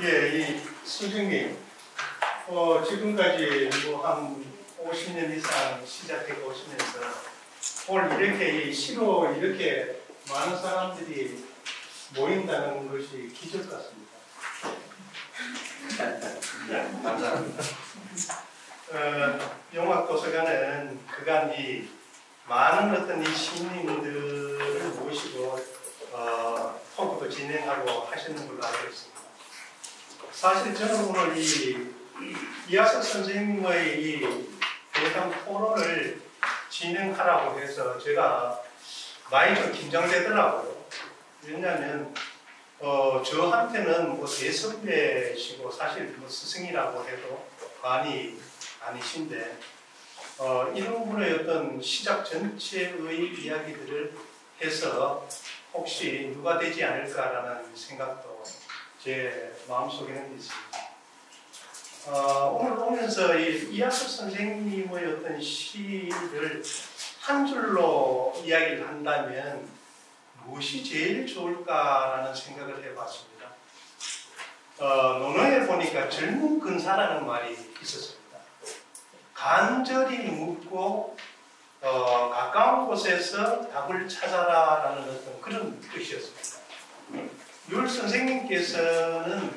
예, 이 선생님, 지금까지 뭐 한 50년 이상 시작해 오시면서 오늘 이렇게 이 시로 이렇게 많은 사람들이 모인다는 것이 기적 같습니다. 감사합니다. 용학도서관은 그간 이 많은 어떤 이 시민들을 모시고 토크도 진행하고 하시는 걸로 알고 있습니다. 사실 저는 오늘 이하석 선생님의 이 대담 토론을 진행하라고 해서 제가 많이 좀 긴장되더라고요. 왜냐하면 저한테는 뭐 대선배시고 사실 뭐 스승이라고 해도 많이 아니신데 이런 분의 어떤 시작 전체의 이야기들을 해서 혹시 누가 되지 않을까라는 생각도 제 마음속에는 있습니다. 오늘 오면서 이하석 선생님의 어떤 시를 한 줄로 이야기를 한다면 무엇이 제일 좋을까라는 생각을 해봤습니다. 논어에 보니까 젊은 근사라는 말이 있었습니다. 간절히 묻고 가까운 곳에서 답을 찾아라라는 어떤 그런 뜻이었습니다. 율 선생님께서는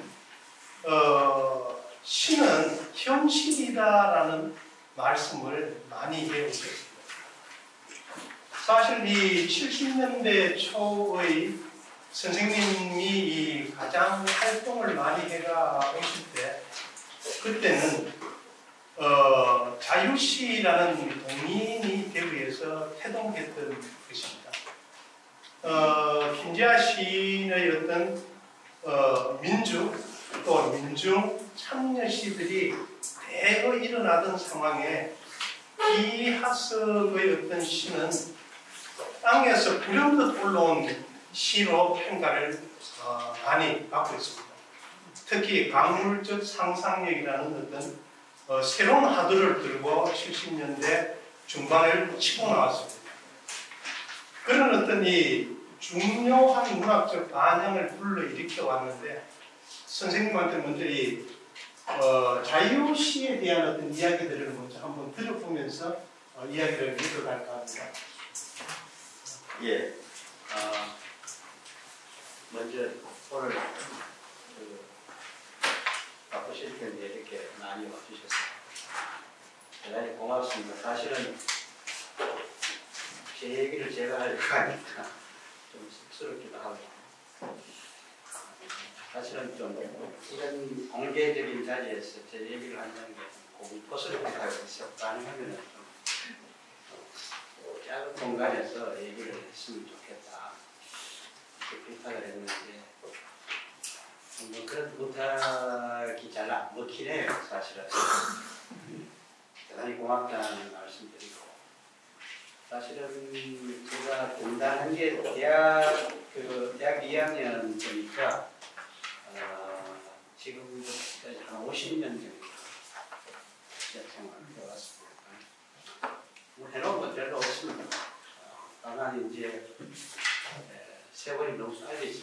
시는 현실이다라는 말씀을 많이 해오셨습니다. 사실 이 70년대 초의 선생님이 가장 활동을 많이 해가 오실 때 그때는 자유시라는 동인이 대구에서 태동했던 것입니다. 김재하 시인의 어떤 민중 또 민중 참여시들이 대거 일어나던 상황에 이하석의 어떤 시는 땅에서 불현듯 올라온 시로 평가를 많이 받고 있습니다. 특히 강물적 상상력이라는 어떤 새로운 화두를 들고 70년대 중반을 치고 나왔습니다. 그런 어떤 이 중요한 문학적 반향을 불러일으켜 왔는데 선생님한테 먼저 이 자유시에 대한 어떤 이야기들을 먼저 한번 들어보면서 이야기를 이어갈까 합니다. 예. 먼저 오늘 바쁘실 텐데 이렇게 많이 와주셔서 대단히 고맙습니다. 사실은 제 얘기를 제가 하려고 하니까 좀 쑥스럽기도 하고 사실은 좀 이런 공개적인 자리에서 제 얘기를 한다는 게 공포스럽게 하고 있어 가능하면 좀 작은 공간에서 얘기를 했으면 좋겠다 이렇게 부탁을 했는데 뭐 그런 부탁이 잘 안 먹긴 해요. 사실은 대단히 고맙다는 말씀드리고 사실은 제가 등단한 게 대학 2학년 때니까 지금부터 한 50년 정도 생활을 해왔습니다. 뭐 해놓은 건 별로 없습니다. 다만 이제 세월이 너무 빨리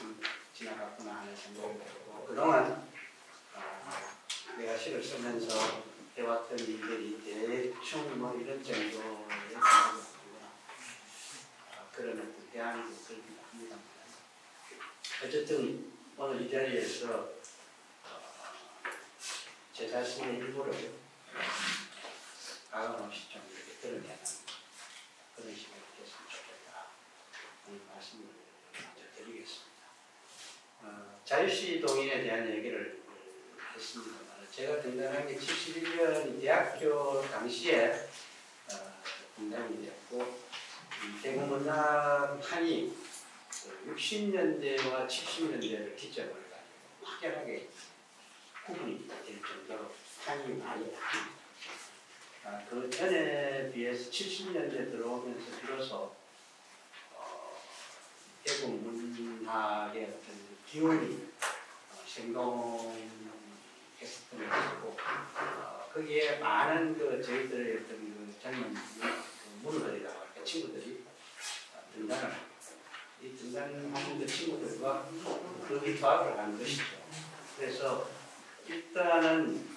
지나갔구나 하는 생각이 들고 그동안 내가 시를 쓰면서 해왔던 일들이 대충 뭐 이런 정도의 생각이 들고요. 그런 어떤 대안도 들긴 합니다. 어쨌든 오늘 이 자리에서 제 자신의 일부를 가감없이 좀 이렇게 드러내는 그런 시간이 됐으면 좋겠다 하는 말씀을 먼저 드리겠습니다. 자유시 동인에 대한 얘기를 했습니다만 제가 등단한 게 71년이 대학교 당시에 등단이 됐고 대구문학판이 60년대와 70년대를 기점을 가지고 확연하게 구분이 될 정도로 판이 많이 다릅니다. 그 전에 비해서 70년대 들어오면서 비로소 대구 문학의 어떤 기운이 생동했었던 것이고 거기에 많은 저희들의 어떤 그 젊은 문어들이라고 할까 친구들이 등단을 합니다. 이 등단하는 그 친구들과 거기 조합을 한 것이죠. 그래서 일단은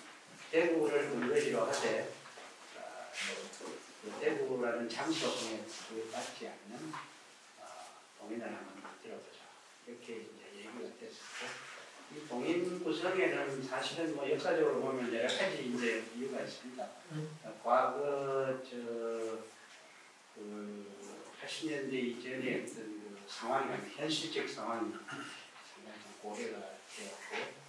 대구를 근거지로 하되 그 대구라는 장소에 구애받지 않는 동인을 한번 만들어보자. 이렇게 이제 얘기가 됐었고, 이 동인 구성에는 사실은 뭐 역사적으로 보면 여러 가지 이제 이유가 있습니다. 과거 그 80년대 이전의 어떤 그 상황이나 현실적 상황이 상당히 좀 고려가 되었고,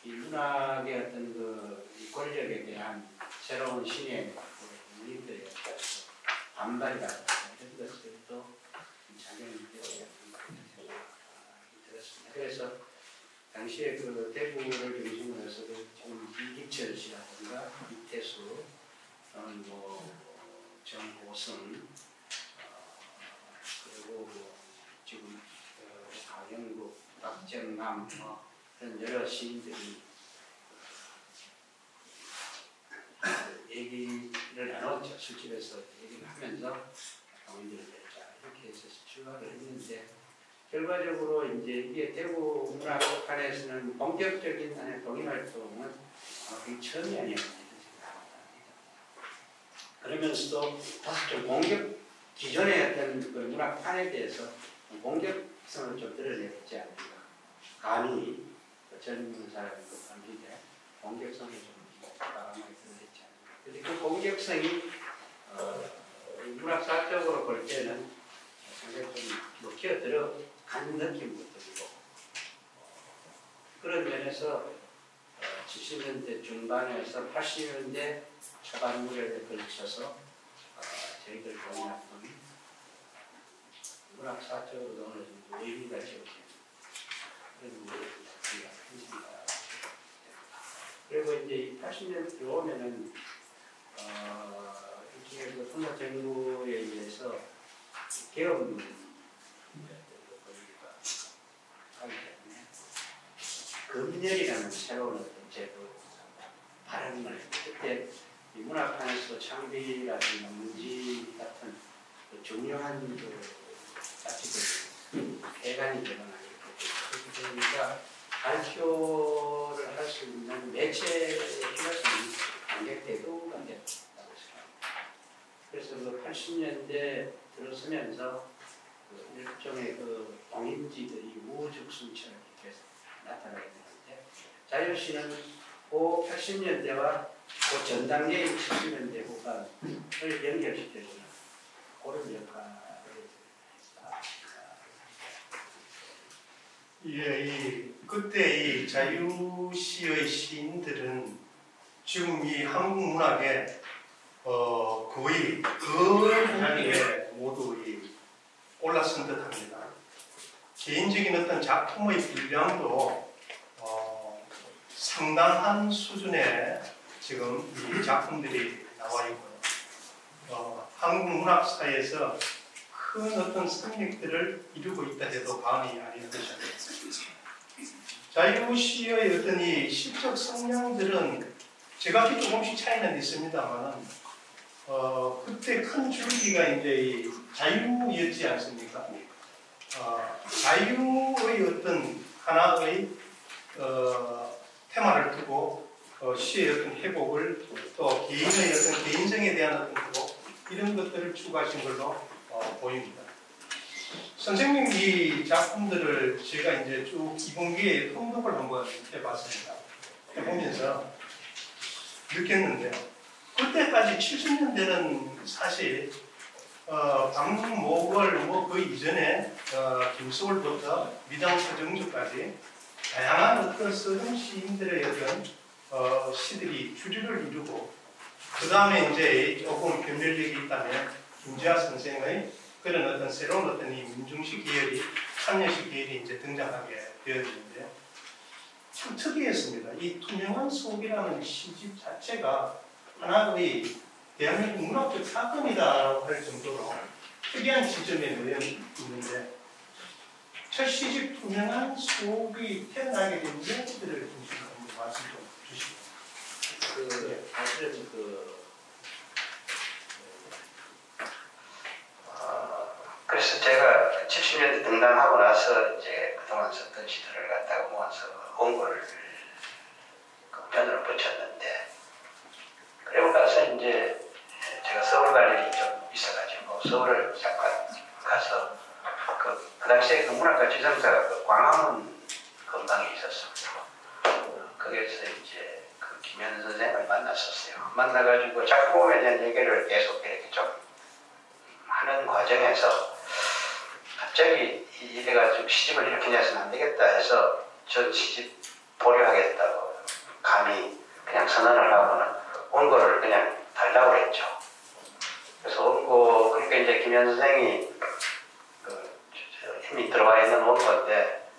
이 문학의 어떤 이 권력에 대한 새로운 신의 문인들의 반발이라든가 이런 것들도 작용이 되었다는 생각이 들었습니다. 그래서 당시에 그 대구를 중심으로 해서 좀 이기철 씨라든가 이태수, 뭐 정호성, 그리고 지금 강영국, 박정남 그런 여러 시인들이 얘기를 나눴죠. 술집에서 얘기를 하면서 동인들을 내자 이렇게 해서 출발을 했는데, 결과적으로 이제 이게 대구 문학판에서는 본격적인 동인 활동은 그게 처음이 아니었습니다. 그러면서도 다소 좀 공격, 기존의 어떤 그 문학판에 대해서 공격성을 좀 드러내지 않는가. 감히 젊은 사람이 감히데 공격성이 좀 과감하게 드러내지 않는가. 근데 그 공격성이 문학사적으로 볼 때는 상당히 좀 먹혀 들어간 느낌도 들고, 그런 면에서 70년대 중반에서 80년대 초반 무렵에 걸쳐서 저희들 동인활동이 문학사적으로도 어느 정도 의미가 지어지는 그런 무렵이 있습니다. 그리고 이제 80년대 들어오면은 일종의 그 통합 정부에 의해서 개헌 하기 때문에 금열이라는 새로운 어떤 제도 발행을 그때 이 문학판에서 창비라든가 문지 같은 그 중요한 그 가치들이 폐간이 되거나 이렇게 그러니까 발표를 할 수 있는 매체의 필요성이 관객대도가 됐다고 생각합니다. 그래서 그 80년대 들어서면서 그 일종의 그 동인지들이 우후죽순처럼 이렇게 나타나게 되는데, 자유시는 그 80년대와 그 전 단계인 70년대 후반을 연결시켜주는 그런 역할을 예, 그때 이 자유시의 시인들은 지금 이 한국 문학에 거의 그 자리에 모두 올라선 듯합니다. 개인적인 어떤 작품의 분량도 상당한 수준의 지금 이 작품들이 나와 있고요. 한국 문학사에서 큰 어떤 성역들을 이루고 있다 해도 과언이 아닌 것입니다. 자유시의 어떤 이 시적 성향들은 제각기 조금씩 차이는 있습니다만, 그때 큰 줄기가 이제 이 자유였지 않습니까? 자유의 어떤 하나의 테마를 두고 시의 어떤 회복을, 또 개인의 어떤 개인성에 대한 어떤 회복, 이런 것들을 추구하신 걸로 보입니다. 선생님 이 작품들을 제가 이제 쭉 이분기에 통독을 한번 해봤습니다. 해보면서 느꼈는데요. 그때까지 70년대는 사실 박목월 그 이전에 김소월부터 미당 서정주까지 다양한 어떤 서정 시인들의 어떤 시들이 주류를 이루고, 그 다음에 이제 조금 변별력이 있다면 김재하 선생의 그런 어떤 새로운 어떤 이 민중식 계열이, 참여식 계열이 이제 등장하게 되었는데요. 참 특이했습니다. 이 투명한 속이라는 시집 자체가 하나의 대한민국 문학적 사건이다라고 할 정도로 특이한 지점에 놓여 있는데, 첫 시집 투명한 속이 태어나게 된 이야기들을 중심으로 말씀 좀 주시고. 사실은 그래서 제가 70년대 등단하고 나서 이제 그동안 썼던 시들을 갖다가 모아서 원고를 그 편으로 붙였는데, 그리고 나서 이제 제가 서울 갈 일이 좀 있어가지고 서울을 잠깐 가서 그 당시에 그 문학과 지성사가 그 광화문 건방에 있었습니다. 거기에서 이제 그 김현 선생을 만났었어요. 만나가지고 작품에 대한 얘기를 계속 이렇게 좀 하는 과정에서 갑자기 이래가지고 시집을 이렇게 내서는 안 되겠다 해서 저 시집 보류하겠다고 감히 그냥 선언을 하고는 원고를 그냥 달라고 했죠. 그래서 원고, 그러니까 이제 김현 선생이 이미 들어와 있는 원고인데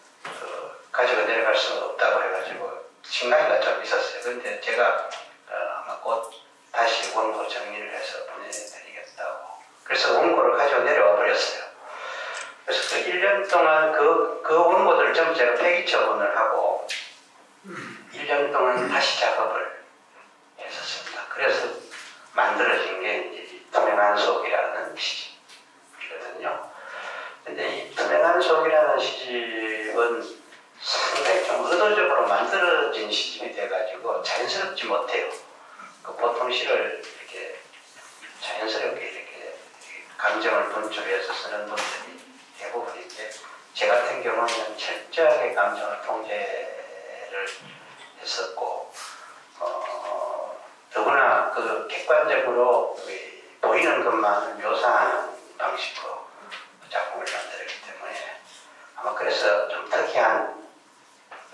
가지고 내려갈 수는 없다고 해가지고 신강이가 좀 있었어요. 그런데 제가 아마 곧 다시 원고 정리를 해서 보내드리겠다고. 그래서 원고를 가지고 내려와 버렸어요. 그래서 그 1년 동안 그 원고들을 전부 제가 폐기 처분을 하고 1년 동안 다시 작업을 했었습니다. 그래서 만들어진 게 이제 투명한 속이라는 시집이거든요. 근데 이 투명한 속이라는 시집은 상당히 좀 의도적으로 만들어진 시집이 돼가지고 자연스럽지 못해요. 그 보통 시를 이렇게 자연스럽게 이렇게 감정을 분출해서 쓰는 분들이 대부분인데, 제 같은 경우는 철저하게 감정을 통제를 했었고, 더구나 그 객관적으로 보이는 것만을 묘사하는 방식으로 작품을 만들었기 때문에 아마 그래서 좀 특이한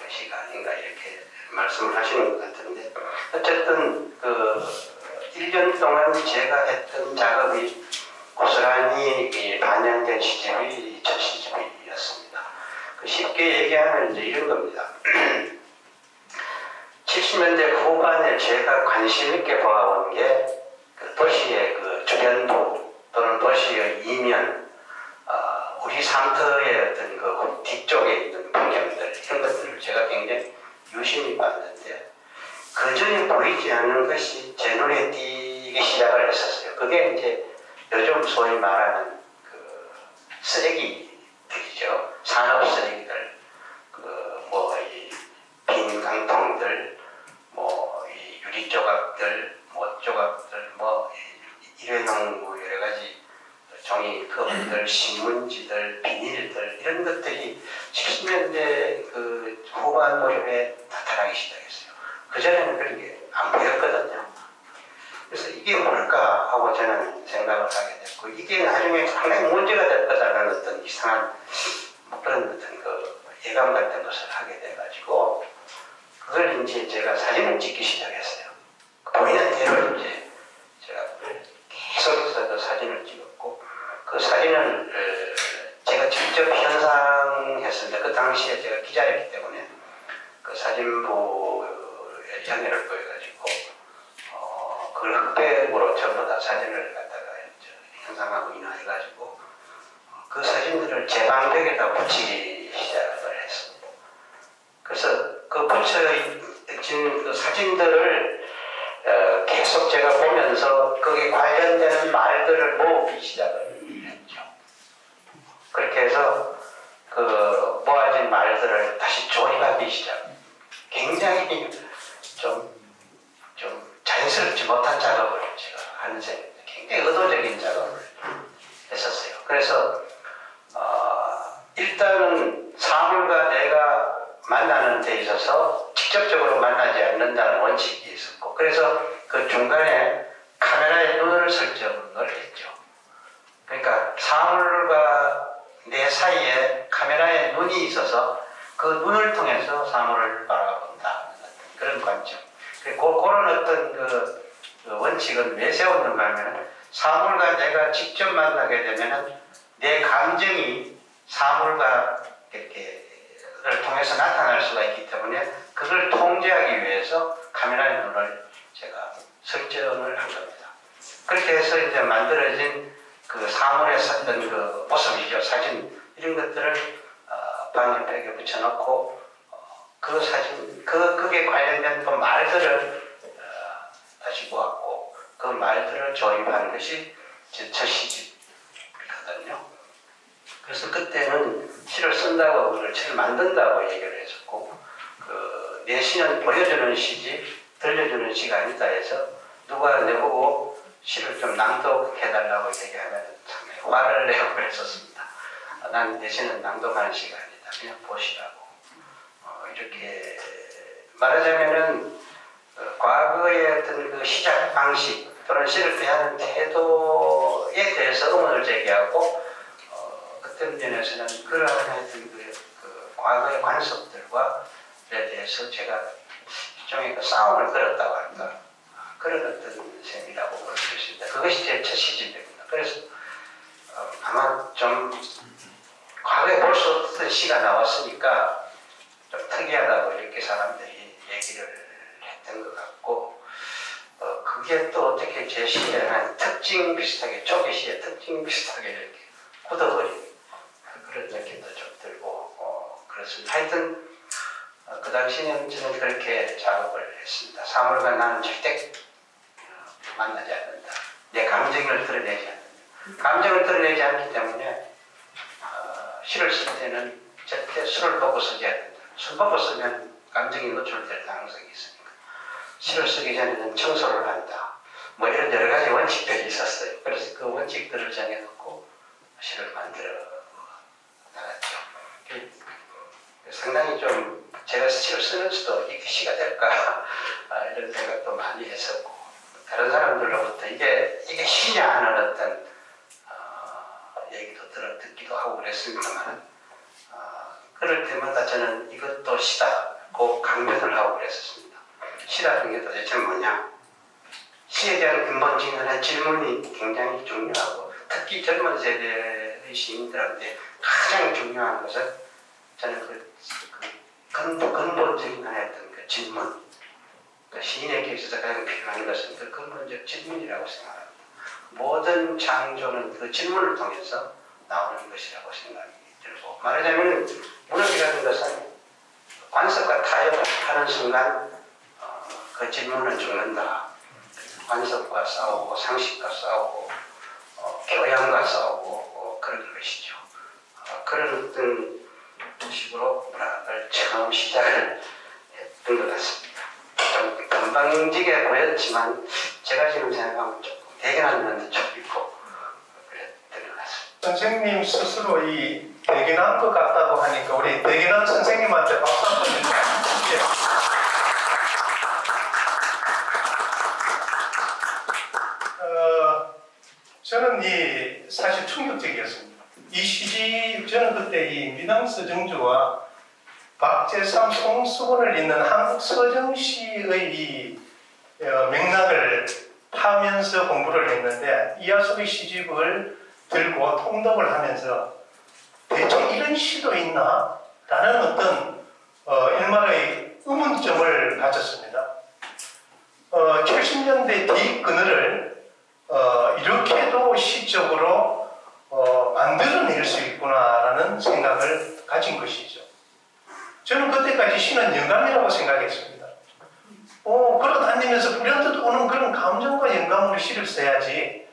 시가 아닌가 이렇게 말씀을 하시는 것 같은데, 어쨌든 그 1년 동안 제가 했던 작업이 고스란히 반영된 시집이 첫 시집이었습니다. 쉽게 얘기하면 이제 이런 겁니다. 70년대 후반에 제가 관심 있게 봐온 게 그 도시의 그 주변부 또는 도시의 이면, 우리 삶터의 어떤 그 뒤쪽에 있는 풍경들, 이런 것들을 제가 굉장히 유심히 봤는데, 그 전에 보이지 않는 것이 제 눈에 띄기 시작을 했었어요. 그게 이제 요즘 소위 말하는 그 쓰레기들이죠. 산업 쓰레기들, 이 빈 강통들, 이 유리 조각들, 못 조각들, 일회용 여러 가지 종이 컵들, 신문지들, 비닐들, 이런 것들이 70년대 그 후반 무렵에 나타나기 시작했어요. 그전에는 그런 게 안 보였거든요. 그래서 이게 뭘까 하고 저는 생각을 하게 됐고, 이게 나중에 상당히 문제가 될 거다라는 어떤 이상한 그런 어떤 그 예감 같은 것을 하게 돼가지고, 그걸 이제 제가 사진을 찍기 시작했어요. 보이는 대로 이제 제가 계속해서 그 사진을 찍었고, 그 사진을 제가 직접 현상했습니다. 그 당시에 제가 기자였기 때문에 그 사진부에 연애를 보여가지고 그걸 흑백으로 전부 다 사진을 갖다가 현상하고 인화해가지고 그 사진들을 제 방벽에다 붙이기 시작을 했습니다. 그래서 그 붙여진 그 사진들을 계속 제가 보면서 거기에 관련되는 말들을 모으기 시작을 했죠. 그렇게 해서 그 모아진 말들을 다시 조립하기 시작. 굉장히 좀 자연스럽지 못한 작업을 제가 하는 셈입니다. 굉장히 의도적인 작업을 했었어요. 그래서 일단은 사물과 내가 만나는 데 있어서 직접적으로 만나지 않는다는 원칙이 있었고, 그래서 그 중간에 카메라에 눈을 설정을 했죠. 그러니까 사물과 내 사이에 카메라에 눈이 있어서 그 눈을 통해서 사물을 바라본다, 그런 관점. 그런 어떤 그 원칙은 왜 세웠는가 하면, 사물과 내가 직접 만나게 되면 내 감정이 사물과 이렇게를 통해서 나타날 수가 있기 때문에 그걸 통제하기 위해서 카메라의 눈을 제가 설정을 한 겁니다. 그렇게 해서 이제 만들어진 그 사물에 썼던 그 모습이죠. 사진, 이런 것들을 방역백에 붙여놓고 그 사진, 그게 관련된 그 말들을 다시 모았고, 그 말들을 조립한 것이 제 첫 시집이거든요. 그래서 그때는 시를 쓴다고 그걸 시를 만든다고 얘기를 했었고 내 시는 보여주는 시지 들려주는 시가 아니다 해서 누가 내보고 시를 좀 낭독해달라고 얘기하면 참 화를 내고 그랬었습니다. 난 내 시는 낭독하는 시가 아니다. 그냥 보시라고. 이렇게 말하자면은 과거의 어떤 그 시작 방식 또는 시를 대하는 태도에 대해서 의문을 제기하고 어떤 면에서는 그러한 하여튼 그 과거의 관습들과 에 대해서 제가 일종의 그 싸움을 걸었다고 할까 그런 어떤 셈이라고 볼 수 있습니다. 그것이 제 첫 시집입니다. 그래서 아마 좀 과거에 볼 수 없던 시가 나왔으니까 좀 특이하다고 이렇게 사람들이 얘기를 했던 것 같고 그게 또 어떻게 제 시에 한 특징 비슷하게 조기 시의 특징 비슷하게 이렇게 굳어버린 그런 느낌도 좀 들고 그렇습니다. 하여튼 그 당시에는 저는 그렇게 작업을 했습니다. 3월간 나는 절대 만나지 않는다. 내 감정을 드러내지 않는다. 감정을 드러내지 않기 때문에 시를 쓸 때는 절대 술을 먹고 쓰지 않는다. 술 먹고 쓰면 감정이 노출될 가능성이 있으니까. 시를 쓰기 전에는 청소를 한다. 뭐 이런 여러 가지 원칙들이 있었어요. 그래서 그 원칙들을 정해놓고 시를 만들어 나갔죠. 상당히 좀 제가 시를 쓰면서도 이게 시가 될까 이런 생각도 많이 했었고 다른 사람들로부터 이게 시냐 하는 어떤 얘기도 듣기도 하고 그랬습니다만 그럴 때마다 저는 이것도 시다고 강변을 하고 그랬었습니다. 시라는 게 도대체 뭐냐? 시에 대한 근본적인 질문이 굉장히 중요하고 특히 젊은 세대의 시인들한테 가장 중요한 것은 저는 근본적인 어떤 그 질문, 시인에게 있어서 가장 필요한 것은 그 근본적 질문이라고 생각합니다. 모든 창조는 그 질문을 통해서 나오는 것이라고 생각이 들고 말하자면 문학이라는 것은 관습과 타협을 하는 순간 그 질문은 죽는다. 관습과 싸우고 상식과 싸우고 교양과 싸우고 그런 것이죠. 그런 어떤 식으로 문학을 처음 시작을 했던 것 같습니다. 좀 건방지게 보였지만 제가 지금 생각하면 조금 대견한 면도 좀 있고 그랬던 것 같습니다. 선생님 스스로 이 대견한 것 같다고 하니까 우리 대견한 선생님한테 박수 한번 주세요. 저는 사실 충격적이었습니다. 이 시집, 저는 그때 이 미당서 정주와 박재삼, 송수본을 잇는 한국 서정시의 이 맥락을 파면서 공부를 했는데 이하숙의 시집을 들고 통독을 하면서 대체 이런 시도 있나? 라는 어떤 일말의 의문점을 가졌습니다. 70년대 뒷그늘을 이렇게도 시적으로 만들어낼 수 있구나라는 생각을 가진 것이죠. 저는 그때까지 시는 영감이라고 생각했습니다. 걸어다니면서 불현듯 오는 그런 감정과 영감으로 시를 써야지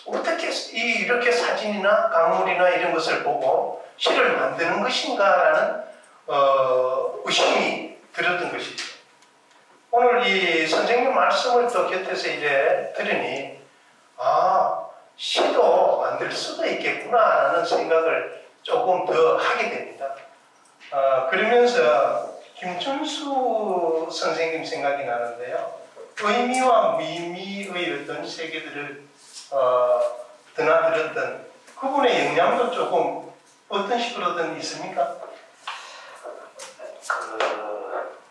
어떻게 이렇게 사진이나 강물이나 이런 것을 보고 시를 만드는 것인가라는 의심이 들었던 것이죠. 오늘 이 선생님 말씀을 또 곁에서 이제 들으니 시도 만들 수도 있겠구나라는 생각을 조금 더 하게 됩니다. 그러면서 김춘수 선생님 생각이 나는데요. 의미와 미미의 어떤 세계들을 드나들었던 그분의 영향도 조금 어떤 식으로든 있습니까?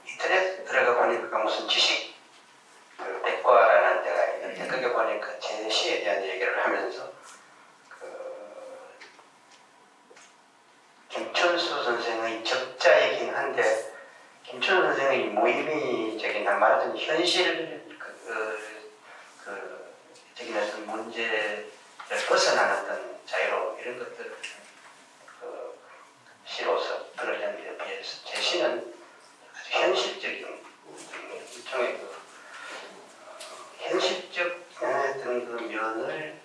인터넷 들어가 보니까 무슨 지식 백과라는 데가 있는데 거기 보니까 제 시에 대한 얘기를 하면서 김춘수 선생의 적자이긴 한데 김춘수 선생의 무의미적인 말하자면 현실 적인 어떤 문제를 벗어나는 어떤 자유로 이런 것들을 시로서 드러낸 데 비해서 제 시는 아주 현실적인 일종의 현실적 어떤 그 면을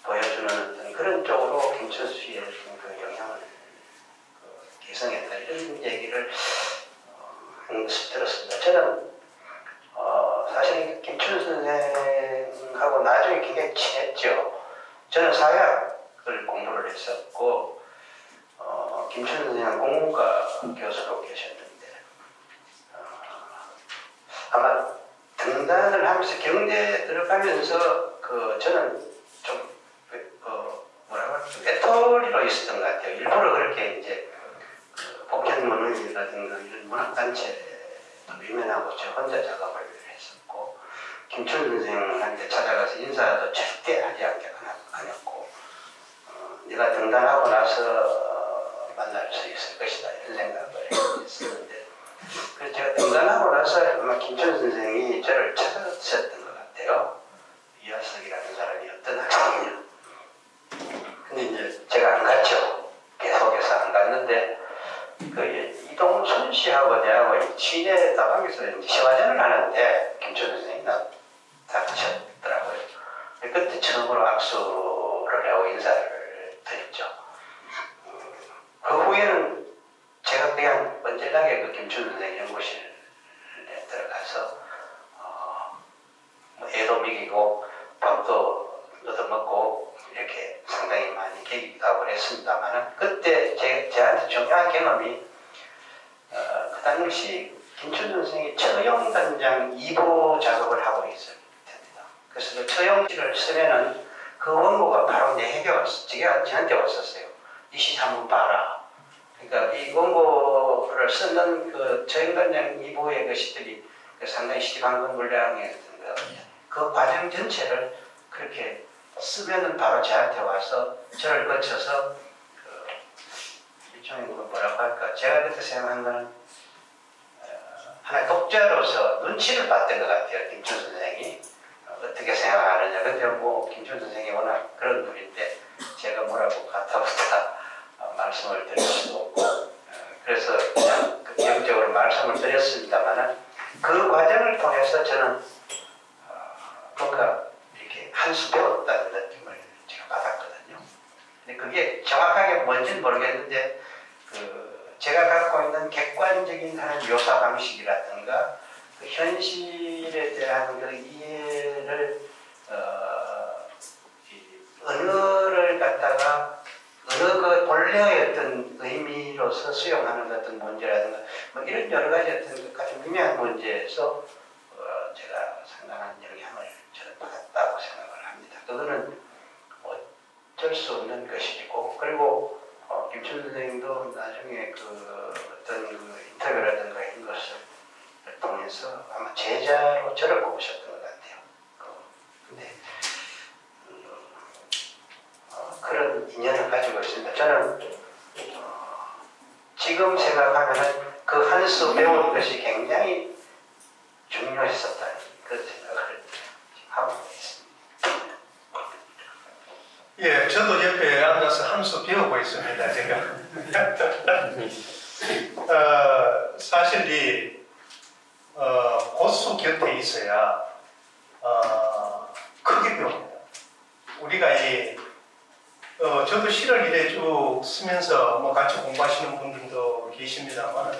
보여주는 어떤 그런 쪽으로 김춘수 김춘수 씨의 그 영향을 개성했다 이런 얘기를 한 것을 들었습니다. 저는 사실 김춘수 선생하고 나중에 굉장히 친했죠. 저는 사회학을 공부를 했었고 김춘수 선생은 공문과 교수로 계셨는데 아마 등단을 하면서 경대에 들어가면서 저는 좀 외톨이로 있었던 것 같아요. 일부러 그렇게 이제 복현문학이라든가 이런 문학단체를 위면하고 저 혼자 작업을 했었고 김춘수 선생한테 찾아가서 인사도 절대 하지 않았고 내가 등단하고 나서 만날 수 있을 것이다 이런 생각을 했었는데 그래서 제가 등단하고 나서 아마 김춘수 선생이 저를 찾아주셨던 것 같아요. 이하석이라는 사람이 어떤 학생이냐. 근데 이제 제가 안 갔죠. 계속해서 안 갔는데 이동순 씨하고 내하고 시내 다방에서 이제 시화전을 하는데 김춘수 선생님이 나타나셨더라고요. 그때 처음으로 악수를 하고 인사를 드렸죠. 그 후에는 제가 그냥 언제나게 그 김춘수 선생 연구실에 들어가서 뭐 애도 먹이고 밥도 얻어먹고 이렇게 상당히 많이 계기도 하고 그랬습니다만 그때 저한테 중요한 경험이 그 당시 김춘수 선생이 처형단장 2부 작업을 하고 있을 때입니다. 그래서 그 처형지를 쓰면은 그 원고가 바로 내게 왔어요. 저한테 왔었어요. 이 시 한번 봐라. 그러니까 이 원고를 쓰는 그 처형단장 2부의 그 시들이 상당히 시방금 분량의 그 과정 전체를 그렇게 쓰면은 바로 저한테 와서 저를 거쳐서 일종의 뭐라고 할까 제가 그때 생각한 건 하나의 독자로서 눈치를 봤던 것 같아요. 김춘수 선생이 어떻게 생각하느냐. 근데 뭐 김춘수 선생이 워낙 그런 분인데 제가 뭐라고 가타부타 말씀을 드릴 수도 없고 그래서 그냥 긍정적으로 말씀을 드렸습니다만 그 과정을 통해서 저는 뭔가 이렇게 한 수 배웠다는 느낌을 제가 받았거든요. 근데 그게 정확하게 뭔지는 모르겠는데 제가 갖고 있는 객관적인 하는 묘사 방식이라든가 그 현실에 대한 그 이해를 언어를 갖다가 어느 그 본래의 어떤 의미로서 수용하는 어떤 문제라든가 뭐 이런 여러 가지 어떤 가장 미묘한 문제에서 제가 상당한 영향을 저는 받았다고 생각을 합니다. 그거는 어쩔 수 없는 것이고 그리고 김춘수 선생님도 나중에 어떤 인터뷰라든가 이런 것을 통해서 아마 제자로 저를 꼽으셨던 것 같아요. 근데 그런 인연을 가지고 있습니다. 저는 지금 생각하면 그 한 수 배우는 것이 굉장히 중요했었다는 그런 생각을 하고 있습니다. 예, 저도 옆에 앉아서 한 수 배우고 있습니다, 제가. 사실 이 고수 곁에 있어야 크게 배웁니다. 우리가 저도 시를 이래 쭉 쓰면서 뭐 같이 공부하시는 분들도 계십니다만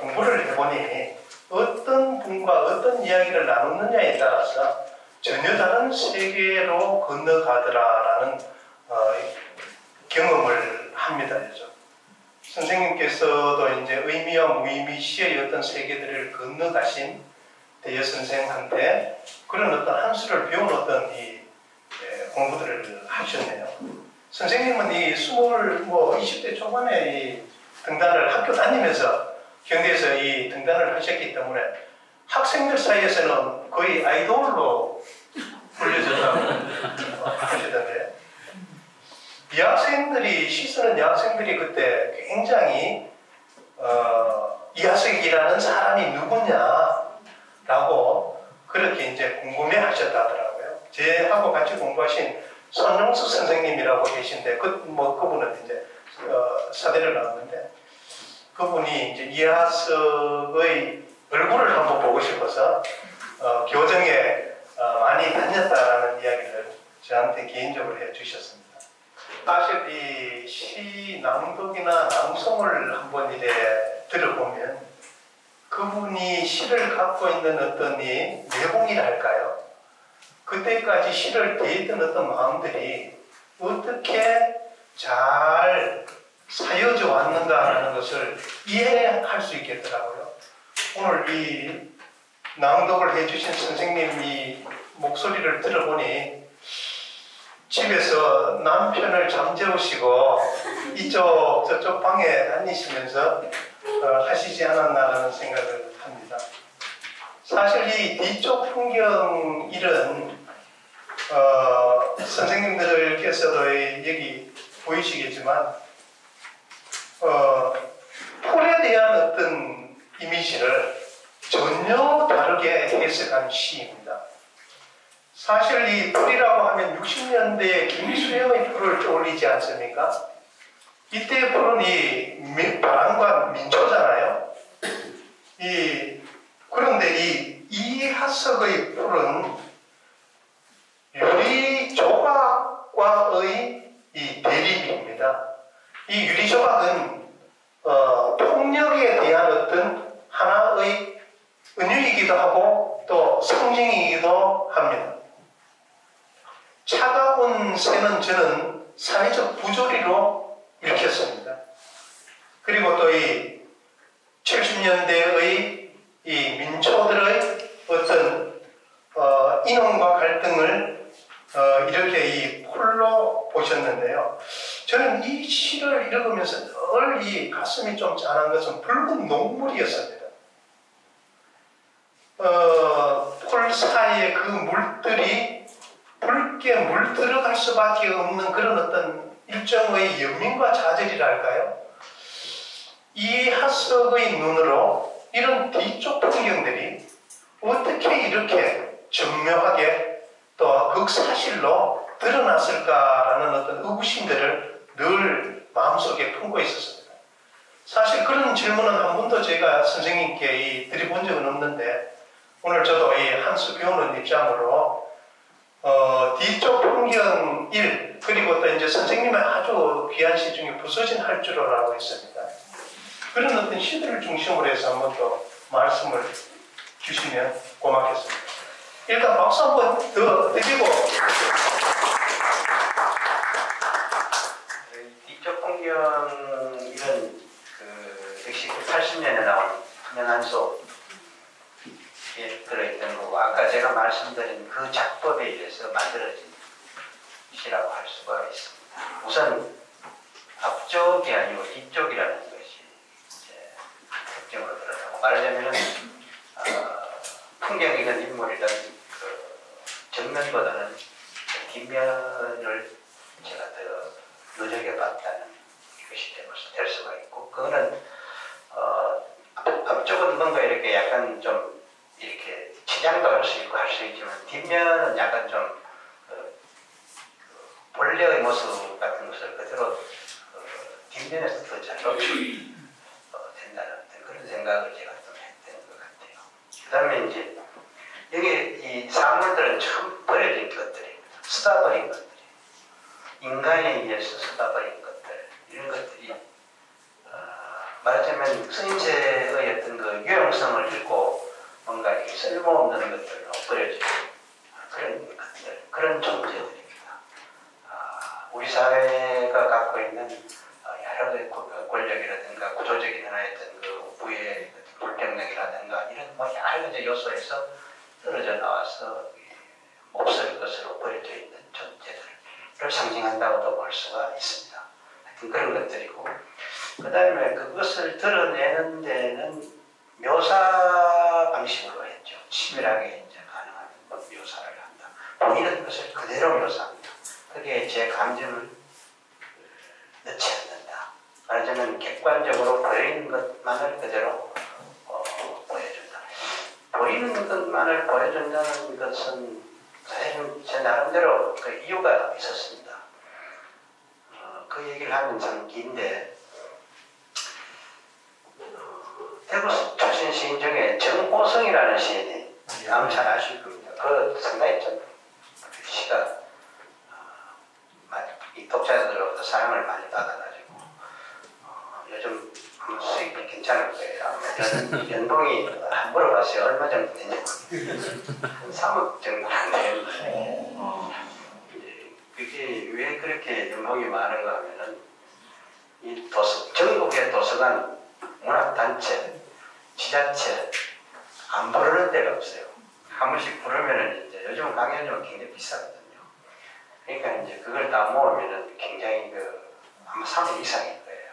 공부를 해보니 어떤 분과 어떤 이야기를 나누느냐에 따라서 전혀 다른 세계로 건너가더라라는 경험을 합니다. 선생님께서도 이제 의미와 무의미 시의 어떤 세계들을 건너가신 대여 선생한테 그런 어떤 한 수를 배운 어떤 공부들을 하셨네요. 선생님은 20대 초반에 등단을 학교 다니면서 경대에서 등단을 하셨기 때문에 학생들 사이에서는 거의 아이돌로 불려졌다고 하시던데 시 쓰는 여학생들이 그때 굉장히 이하석이라는 사람이 누구냐라고 그렇게 이제 궁금해 하셨다더라고요. 제하고 같이 공부하신 손용숙 선생님이라고 계신데 그분은 이제 사대를 나왔는데 그분이 이제 이하석의 얼굴을 한번 보고 싶어서 교정에 많이 다녔다라는 이야기를 저한테 개인적으로 해주셨습니다. 사실 이 시 낭독이나 낭송을 한번 이래 들어보면 그분이 시를 갖고 있는 어떤 이 내공이랄까요? 그때까지 시를 대했던 어떤 마음들이 어떻게 잘 사여져 왔는가라는 것을 이해할 수 있겠더라고요. 오늘 이 낭독을 해주신 선생님이 목소리를 들어보니 집에서 남편을 잠재우시고 이쪽 저쪽 방에 다니시면서 하시지 않았나라는 생각을 합니다. 사실 이 뒤쪽 풍경 일은 선생님들께서도 여기 보이시겠지만 폴에 대한 어떤 이미지를 전혀 다르게 해석한 시입니다. 사실 이 폴이라고 하면 60년대에 김수영의 폴을 떠올리지 않습니까? 이때의 폴은 이 바람과 민초잖아요. 그런데 이하석의 폴은 유리 조각과의 이 대립입니다. 이 유리 조각은 폭력에 대한 어떤 하나의 은유이기도 하고 또 상징이기도 합니다. 차가운 새는 저는 사회적 부조리로 읽혔습니다. 그리고 또 이 70년대의 이 민초들의 어떤 인원과 갈등을 이렇게 이 폴로 보셨는데요. 저는 이 시를 읽으면서 늘 이 가슴이 좀 짠한 것은 붉은 녹물이었습니다. 폴 사이에 그 물들이 붉게 물들어갈 수밖에 없는 그런 어떤 일종의 연민과 좌절이랄까요? 이 하석의 눈으로 이런 뒤쪽 풍경들이 어떻게 이렇게 정묘하게 또 극사실로 드러났을까라는 어떤 의구심들을 늘 마음속에 품고 있었습니다. 사실 그런 질문은 한 번도 제가 선생님께 드려본 적은 없는데 오늘 저도 이 한수 배우는 입장으로 뒤쪽 풍경 1 그리고 또 이제 선생님의 아주 귀한 시 중에 부서진 할주로라고 있습니다. 그런 어떤 시들을 중심으로 해서 한번 더 말씀을 주시면 고맙겠습니다. 일단 박수 한번 더 드리고 뒤쪽 풍경 이런 역시 80년에 나온 한명한소 들어있던 거고 아까 제가 말씀드린 그 작법에 의해서 만들어진 시라고 할 수가 있습니다. 우선 앞쪽이 아니고 뒤쪽이라는 것이 이제 특징으로 들어가고 말하자면은 풍경이든 인물이든 그 정면보다는 뒷면을 제가 더 눈여겨봤다는 것이 될 수가 있고 그거는 앞쪽은 뭔가 이렇게 약간 좀 이렇게 치장도 할 수 있고 할 수 있지만 뒷면은 약간 좀 본래의 모습 같은 것을 그대로 뒷면에서 더 잘 녹여낸다는 그런 생각을 제가 좀 했던 것 같아요. 그 다음에 이제 여기 이 사물들은 처음 버려진 것들입니다. 쓰다버린 것들이 인간에 의해서 쓰다버린 것들 이런 것들이 말하자면 쓰임새의 어떤 그 유용성을 잃고 뭔가 이렇게 쓸모없는 것들로 버려진 그런 것들, 그런 존재들입니다. 우리 사회가 갖고 있는 여러 가지 권력이라든가 구조적인 하나의 어떤 그 부의 불평등이라든가 이런 뭐 여러 가지 요소에서 떨어져 나와서 몹쓸 것으로 버려져 있는 존재들을 상징한다고도 볼 수가 있습니다. 하여튼 그런 것들이고 그 다음에 그것을 드러내는 데는 묘사 방식으로 했죠. 치밀하게 이제 가능한 묘사를 한다. 보이는 것을 그대로 묘사합니다. 그게 제 감정을 넣지 않는다. 말하자면 객관적으로 보이는 것만을 그대로 보여준다. 보이는 것만을 보여준다는 것은 사실은 제 나름대로 그 이유가 있었습니다. 그 얘기를 하면 참 긴데 대구 출신 시인 중에 정호성이라는 시인이 아마 잘 아실 겁니다. 그 상당히 좀 시가 독자들로부터 사랑을 많이 받아가지고 요즘 수익이 괜찮을 거예요. 연봉이 물어봤어요. 얼마 정도 되냐고. 3억 정도 안 되는데 그게 왜 그렇게 연봉이 많은가 하면은 이 전국의 도서관, 문학단체, 지자체 안 부르는 데가 없어요. 한 번씩 부르면은 이제 요즘 강연료가 굉장히 비싸거든요. 그러니까 이제 그걸 다 모으면은 굉장히 아마 3억 이상일 거예요.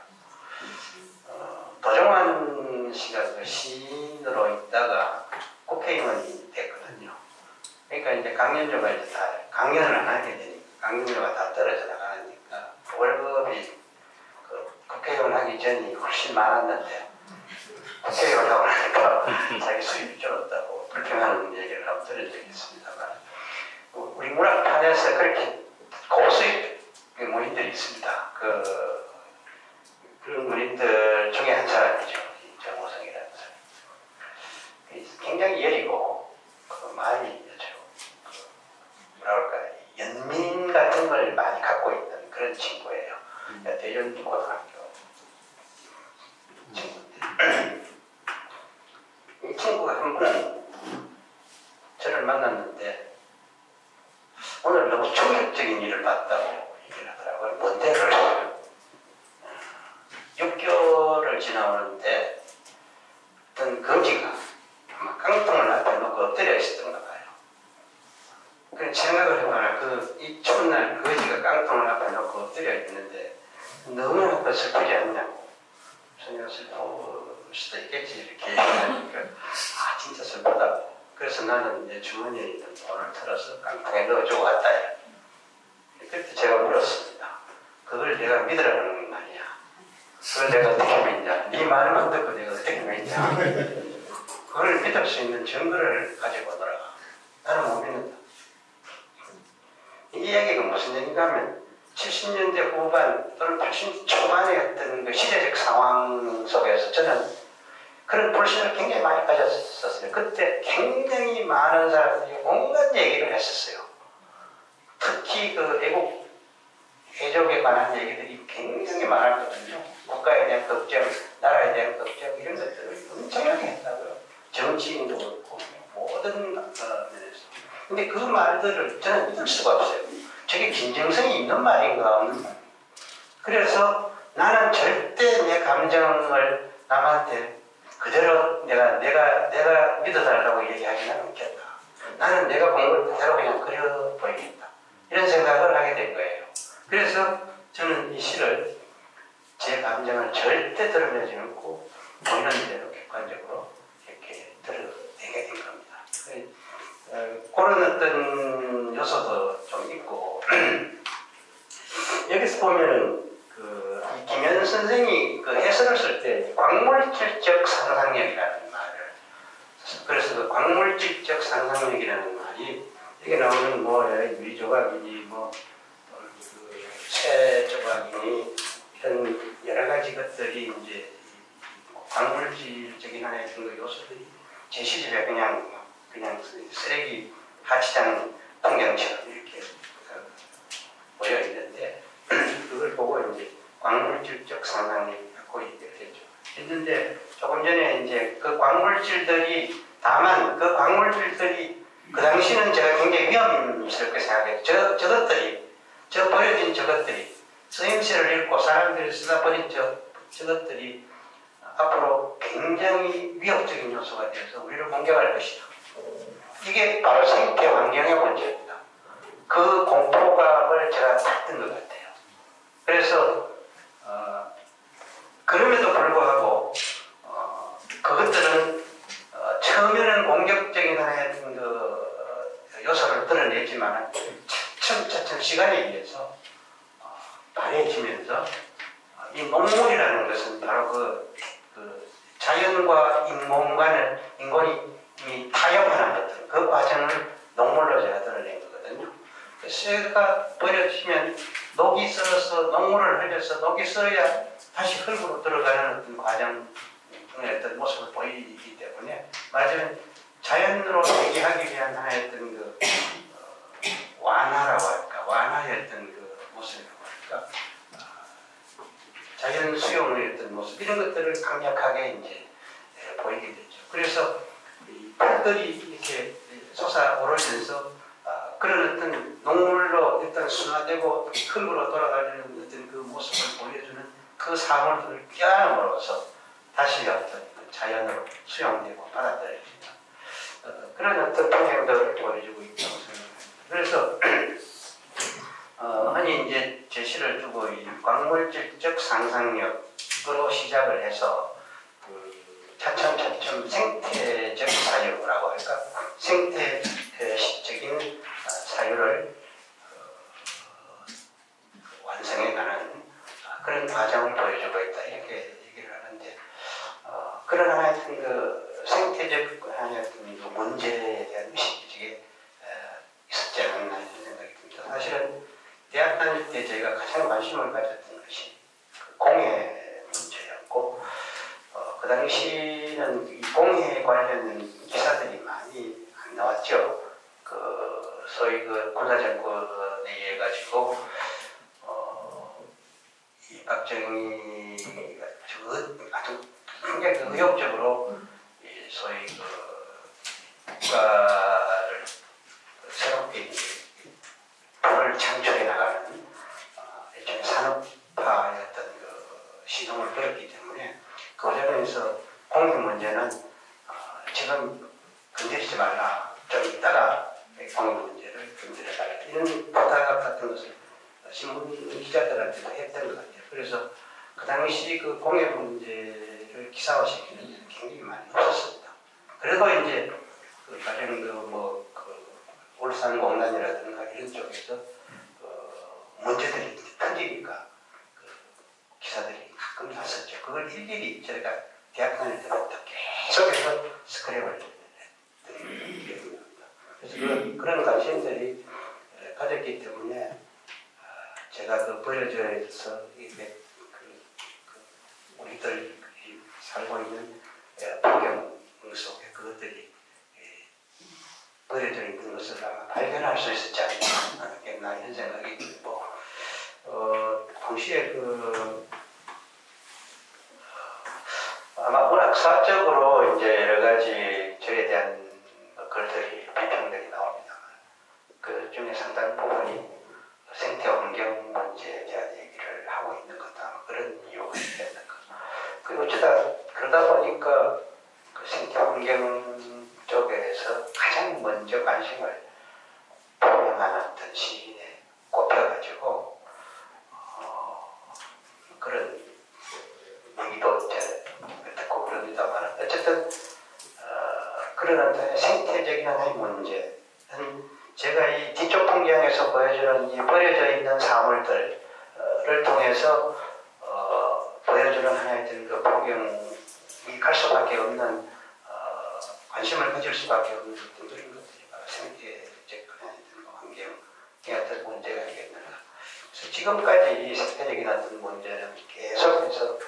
도정환 씨가 그 시인으로 있다가 국회의원이 됐거든요. 그러니까 이제 강연료가 이제 다 강연을 안 하게 되니까 강연료가 다 떨어져 나가니까 월급이 국회의원 하기 전이 훨씬 많았는데 국회의원 하고 나니까 자기 수입이 줄었다고 불평하는 얘기를 한번 들은 적이 있습니다만 우리 문학판에서 그렇게 고수입 문인들이 있습니다. 그런 문인들 중에 한 사람이죠. 정호성이라는 사람. 굉장히 예리고 많이 뭐랄까 연민 같은 걸 많이 갖고 있는 그런 친구예요. 대전고등학교 친구인데 이 친구가 한 번 저를 만났는데 오늘 너무 충격적인 일을 봤다고 얘기를 하더라고요. 뭔데? 6개월을 지나오는데 어떤 거지가 아마 깡통을 앞에 놓고 엎드려 있었던가 봐요. 그래 생각을 해봐라. 이 추운 날 거지가 깡통을 앞에 놓고 엎드려 있는데 너무나 슬프지 않냐고. 전혀 슬플 수도 있겠지 이렇게 얘기하니까 진짜 슬프다고. 그래서 나는 이제 주머니에 있는 돈을 털어서 깡통에 넣어주고 왔다. 그때 제가 물었습니다. 그걸 내가 믿으라는 말이야. 그걸 내가 어떻게 믿냐. 네 말만 듣고 내가 어떻게 믿냐. 그걸 믿을 수 있는 증거를 가지고 오더라. 나는 못 믿는다. 이 이야기가 무슨 얘기인가 하면 70년대 후반 또는 80년대 초반에 어떤 그 시대적 상황 속에서 저는 그런 불신을 굉장히 많이 가졌었어요. 그때 굉장히 많은 사람들이 온갖 얘기를 했었어요. 특히 애국, 애족에 관한 얘기들이 굉장히 많았거든요. 국가에 대한 걱정, 나라에 대한 걱정, 이런 것들을 엄청나게 했다고요. 정치인도 그렇고, 모든 면에서. 근데 그 말들을 저는 믿을 수가 없어요. 저게 진정성이 있는 말인가, 없는 말인가. 그래서 나는 절대 내 감정을 남한테 그대로 내가 믿어달라고 얘기하지는 않겠다. 나는 내가 본 걸 그대로 그냥 그려 보이겠다. 이런 생각을 하게 된 거예요. 그래서 저는 이 시를 제 감정을 절대 드러내지 않고 보이는 대로 객관적으로 이렇게 드러내게 된 겁니다. 그런 어떤 요소도 좀 있고 여기서 보면은 이 김현 선생이 해설을 쓸 때 광물질적 상상력이라는 말을 그래서 그 광물질적 상상력이라는 말이 여기 나오는 유리 조각이니 새 조각이니 이런 여러 가지 것들이 이제 광물질적인 하나의 요소들이 제 시집에 그냥 쓰레기 하치장 풍경처럼 이렇게 모여 있는데 그걸 보고 이제 광물질적 상상력이 갖고 있게 되죠. 했는데 조금 전에 이제 그 광물질들이 다만 그 광물질들이 그 당시는 제가 굉장히 위험스럽게 생각했죠. 저 버려진 저것들이 쓰임새를 잃고 사람들이 쓰다 버린 저것들이 앞으로 굉장히 위협적인 요소가 되어서 우리를 공격할 것이다. 이게 바로 생태 환경의 문제입니다. 그 공포감을 제가 탔던 것 같아요. 그래서 그럼에도 불구하고 그것들은 처음에는 공격적인 하나의 요소를 드러내지만 차츰 시간에 의해서 바래지면서 이 농물이라는 것은 바로 자연과 인간이 타협하는 것들 그 과정을 농물로 제가 드러낸 거거든요. 쇠가 버려지면 녹이 썰어서 녹물을 흘려서 녹이 썰어야 다시 흙으로 들어가는 어떤 과정의 어떤 모습을 보이기 때문에 말하자면 자연으로 얘기하기 위한 하나의 어떤 완화라고 할까 완화의 어떤 모습이라고 할까 그러니까 자연 수용의 어떤 모습 이런 것들을 강력하게 이제 보이게 되죠. 그래서 이 풀들이 이렇게 솟아오르면서 그런 어떤 농물로 일단 순화되고 흙으로 돌아가려는 어떤 그 모습을 보여주는 그 사물들을 껴안음으로써 다시 어떤 자연으로 수용되고 받아들여진다. 그런 어떤 풍경들을 보여주고 있다고 생각합니다. 그래서 흔히 이제 제시를 두고 이 광물질적 상상력으로 시작을 해서 그 차츰차츰 생태적 사유라고 할까? 생태적인 사유를 완성해가는 그런 과정을 보여주고 있다 이렇게 얘기를 하는데 그런 하여튼 그 생태적 하여튼 그 문제에 대한 의식이 있었지 않았나 이런 생각이 듭니다. 사실은 대학 다닐 때 제가 가장 관심을 가졌던 것이 그 공해 문제였고 그 당시는 이 공해에 관련 기사들이 많이 안 나왔죠. 그 소위 그 군사정권에 의해 가지고 이 박정희가 아주 굉장히 의욕적으로 이 소위 그 국가를 새롭게 돈을 창출해 나가는 일종의 산업화의 어떤 그 시동을 걸었기 때문에 그 과정에서 공유 문제는 지금 건드리지 말라. 좀 이따가 공유 문제를 건드려달라. 이런 부탁 같은 것을 신문 기자들한테도 했던 것 같아요. 그래서 그 당시 그 공유 문제를 기사화시키는 일은 굉장히 많이 없었습니다. 그래도 이제 그 가령 그 울산공단이라든가 이런 쪽에서 문제들이 터지니까 그 기사들이 가끔 났었죠. 그걸 일일이 저희가 대학 다닐 때부터 계속해서 스크랩을 했던 기억이 납니다. 그래서 그런 관심들이 가졌기 때문에 제가 그 버려져서 우리들 살고 있는 풍경 속에 그것들이 버려져 있는 것을 아마 발견할 수 있었지 않겠나 이런 생각이 들고 동시에 아마 문학사적으로 이제 여러 가지 저에 대한 글들이 비평들이 나옵니다만 그 중에 상당 부분이 생태환경 문제에 대한 얘기를 하고 있는 것다 그런 이유가 있는 것. 그리고 그러다 보니까 그 생태환경 쪽에서 가장 먼저 관심을 표명하는 어떤 시인에 꼽혀가지고 그런 얘기도 듣고 그럽니다만 어쨌든 그런 어떤 생태적인 하나의 문제는 제가 이 뒤쪽 풍경에서 보여주는 이 버려져 있는 사물들을 통해서 보여주는 하나의 그 풍경이 갈 수밖에 없는 관심을 가질 수밖에 없는 어떤 그런 것들이 바로 생태적 환경의 어떤 문제가 되겠는가. 그래서 지금까지 이 생태적인 어떤 문제는 계속해서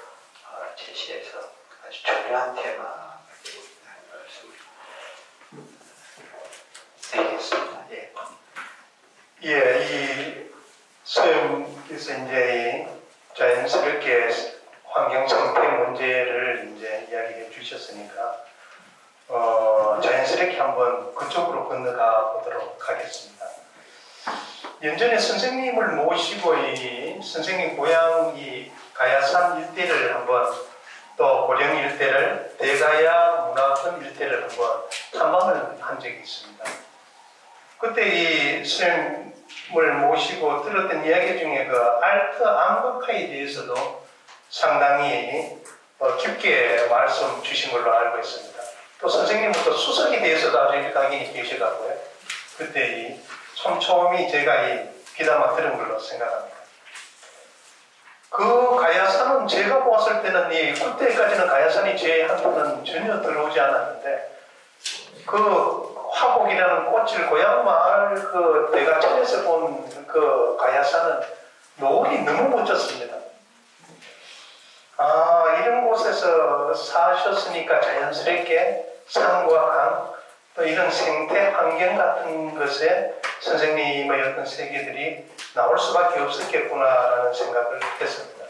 제시해서 아주 중요한 테마가 되고 있다는 말씀을 드리겠습니다. 예, 이 소영께서 이제 자연스럽게 환경 생태 문제를 이제 이야기해 주셨으니까 자연스럽게 한번 그쪽으로 건너가 보도록 하겠습니다. 연전에 선생님을 모시고 이 선생님 고향 이 가야산 일대를 한번 또 고령 일대를 대가야 문화원 일대를 한번 탐방을 한 적이 있습니다. 그때 이 선생님을 모시고 들었던 이야기 중에 그 알트 암흑화에 대해서도 상당히 깊게 말씀 주신 걸로 알고 있습니다. 또 선생님은 또 수석에 대해서도 아주 일각이 계셔가고요. 그때 이 촘촘히 제가 이 귀담아 들은 걸로 생각합니다. 그 가야산은 제가 보았을 때는 그때까지는 가야산이 제 한눈은 전혀 들어오지 않았는데 그 화곡이라는 꽃을 고향 마을 그 대가천에서 본 그 가야산은 노을이 너무 멋졌습니다. 이런 곳에서 사셨으니까 자연스럽게 산과 강, 또 이런 생태 환경 같은 것에 선생님의 어떤 세계들이 나올 수밖에 없었겠구나라는 생각을 했습니다.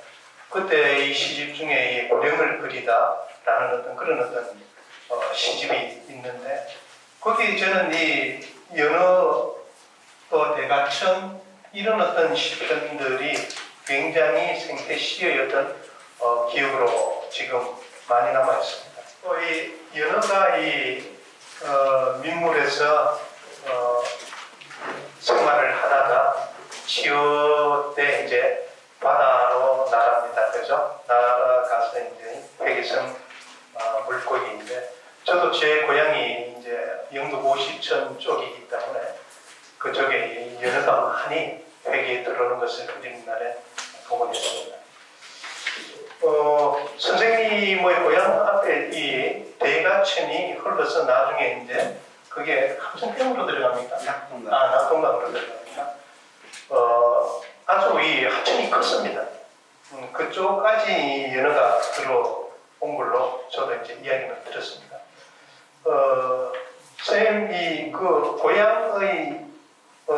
그때 이 시집 중에 이 고령을 그리다라는 어떤 그런 어떤 시집이 있는데 거기 저는 이 연어 또 대가천 이런 어떤 시편들이 굉장히 생태시의 어떤 기억으로 지금 많이 남아 있습니다. 또 이 연어가 이 민물에서 생활을 하다가 치어 때 이제 바다로 나갑니다. 그죠? 날아가서 이제 백이섬 물고기인데 저도 제 고향이 이제 영도 고시천 쪽이기 때문에 그쪽에 이 연어가 많이 회기에 들어오는 것을 그림 날에 보고 있습니다. 선생님의 고향 앞에 이 대가천이 흘러서 나중에 이제 그게 합천평으로 들어갑니까? 낙동강. 낙동강으로 들어갑니까? 아주 이 하천이 컸습니다. 그쪽까지 연어가 들어온 걸로 저도 이제 이야기를 들었습니다. 선생님, 그 고향의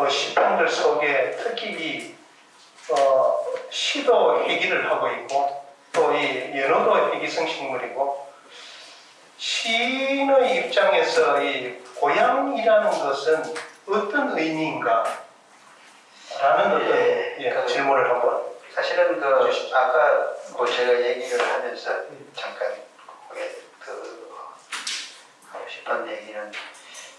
시편들 속에 특히 이 시도 회기를 하고 있고 또 이 연어도 회기성 식물이고 시인의 입장에서 이 고향이라는 것은 어떤 의미인가? 라는 어떤 질문을 한번 사실은 아까 제가 얘기를 하면서 잠깐 하고 싶은 얘기는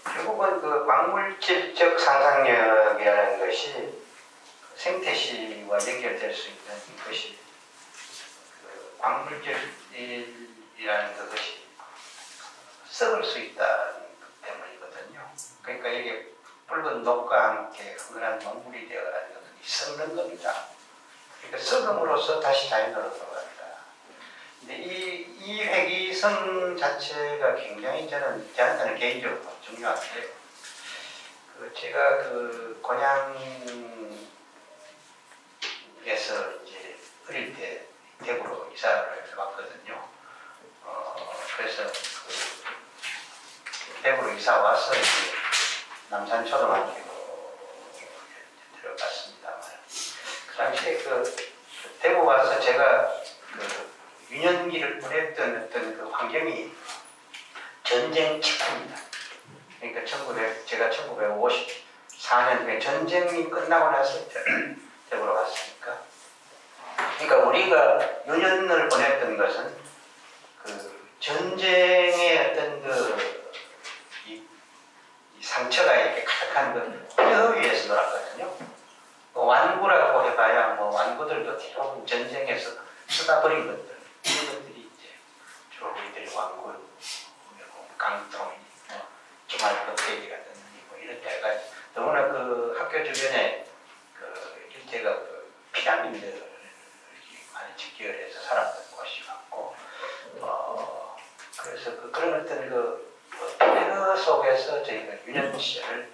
결국은 그 광물질적 상상력이라는 것이 생태시와 연결될 수 있는 것이 광물질이라는 그것이 썩을 수 있다는 것 때문이거든요. 그러니까 이게 붉은 녹과 함께 흔한 먹물이 되어가는 것은 썩는 겁니다. 그러니까 썩음으로써 다시 자연으로 돌아간다. 근데 이 회기성 자체가 굉장히 저한테는 개인적으로 중요한데, 제가 그 고향에서 이제 어릴 때 대구로 이사를 왔거든요. 그래서 대구로 이사 와서 이제 남산초등학교로 들어갔습니다만, 그 당시에 대구 가서 제가 유년기를 보냈던 어떤 그 환경이 전쟁 직후입니다. 그러니까 제가 1954년에 전쟁이 끝나고 나서 대구로 갔으니까. 그러니까 우리가 유년을 보냈던 것은 그 전쟁의 어떤 이 상처가 이렇게 가득한 뼈 위에서 놀았거든요. 완구라고 해봐야 완구들도 대부분 전쟁에서 쏟아버린 것들, 이런 것들이 이제 주로 우리들이 완구, 깡통, 주말 껍데기 같은 이런 데가 너무나 그 학교 주변에 일대가 피라미드를 많이 집결해서 살았던 곳이 많고, 그래서 그런 어떤 폐허 속에서 저희가 유년 시절을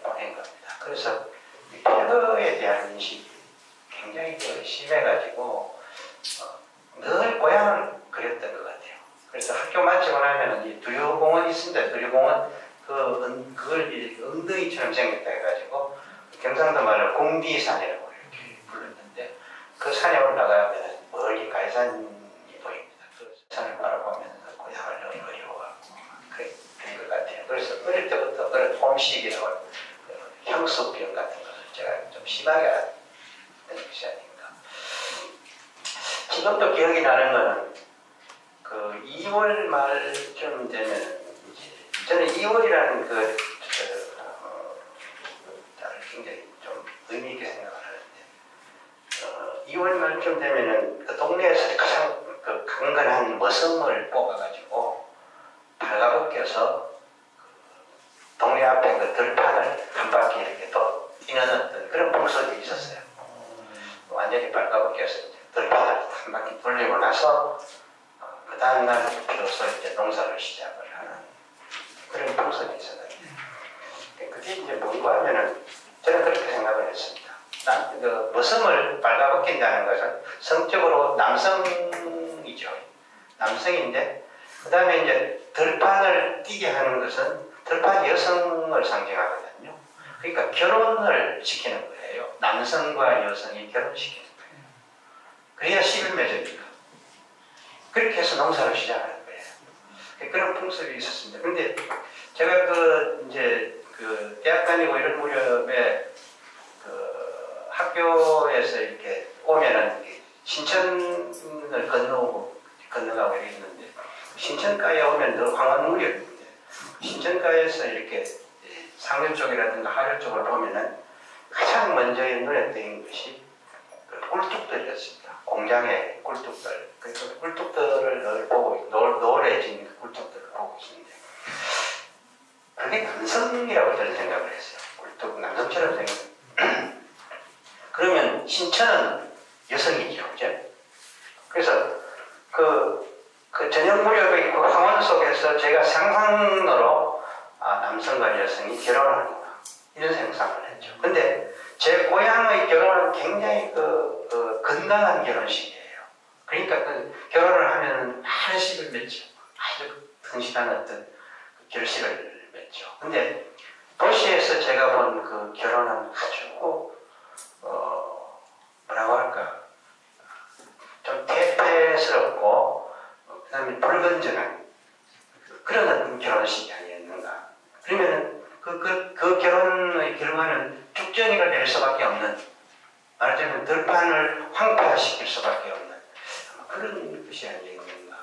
보낸 겁니다. 그래서 폐허에 대한 인식이 굉장히 심해가지고 늘 고향을 그렸던 것 같아요. 그래서 학교 마치고 나면 이 두류공원이 있습니다. 두류공원 그걸 엉덩이처럼 생겼다 해가지고 경상도 말로 공디산이라고 이렇게 불렀는데, 그 산에 올라가면 멀리 가이산이 보입니다. 그 산을 바라보면서 고향을 너무 그리워하고 그런 것 같아요. 그래서 어릴 때부터 그런 홈식이라고 향수병 같은 것을 제가 좀 심하게 앓는 것이 아닌가. 지금도 기억이 나는 거는 2월 말쯤 되면 저는 2월이라는 달을 굉장히 좀 의미 있게 생각을 하는데, 2월 말쯤 되면은 그 동네에서 가장 강건한 머슴을 뽑아가지고 발가벗겨서 동네 앞에 들판을 한 바퀴 이렇게 또 뛰는 어떤 그런 풍속이 있었어요. 완전히 발가벗겨서 들판을 한 바퀴 돌리고 나서 그 다음날 비로소 이제 농사를 시작을 하는 그런 풍속이 있었는데, 그게 이제 뭔가 하면은 저는 그렇게 생각을 했습니다. 머슴을 발가벗긴다는 것은 성적으로 남성이죠. 남성인데, 그 다음에 이제 들판을 뛰게 하는 것은 들판 여성을 상징하거든요. 그러니까 결혼을 시키는 거예요. 남성과 여성이 결혼시키는 거예요. 그래야 11매적이다. 그렇게 해서 농사를 시작하는 거예요. 그런 풍습이 있었습니다. 근데 제가 이제 대학 다니고 이런 무렵에 학교에서 이렇게 오면은 신천을 건너가고 이랬는데, 신천가에 오면 늘 광화문역인데, 신천가에서 이렇게 상류 쪽이라든가 하류 쪽을 보면은 가장 먼저 눈에 띄는 것이 꿀뚝들이었습니다. 공장의 꿀뚝들. 그래서 꿀뚝들을 늘 보고, 노래진 꿀뚝들을 보고 있는데, 그게 남성이라고 저는 생각을 했어요. 꿀뚝, 남성처럼 생각. 그러면 신천은 여성이죠, 그죠? 그래서 저녁 무렵의 그 황혼 속에서 제가 상상으로 남성과 여성이 결혼하는구나 이런 상상을 했죠. 근데 제 고향의 결혼은 굉장히 건강한 결혼식이에요. 그러니까 결혼을 하면 많은 식을 맺죠. 아주 성실한 어떤 결식을 맺죠. 근데 도시에서 제가 본 그 결혼은 아주 뭐라고 할까, 좀 퇴폐스럽고 그 다음에 불건전한 그런 어떤 결혼식이 아니었는가. 그러면은 그 결혼의 결과는 쭉정이를 낼 수밖에 없는, 말하자면 들판을 황폐화시킬 수밖에 없는 그런 것이 아니었는가.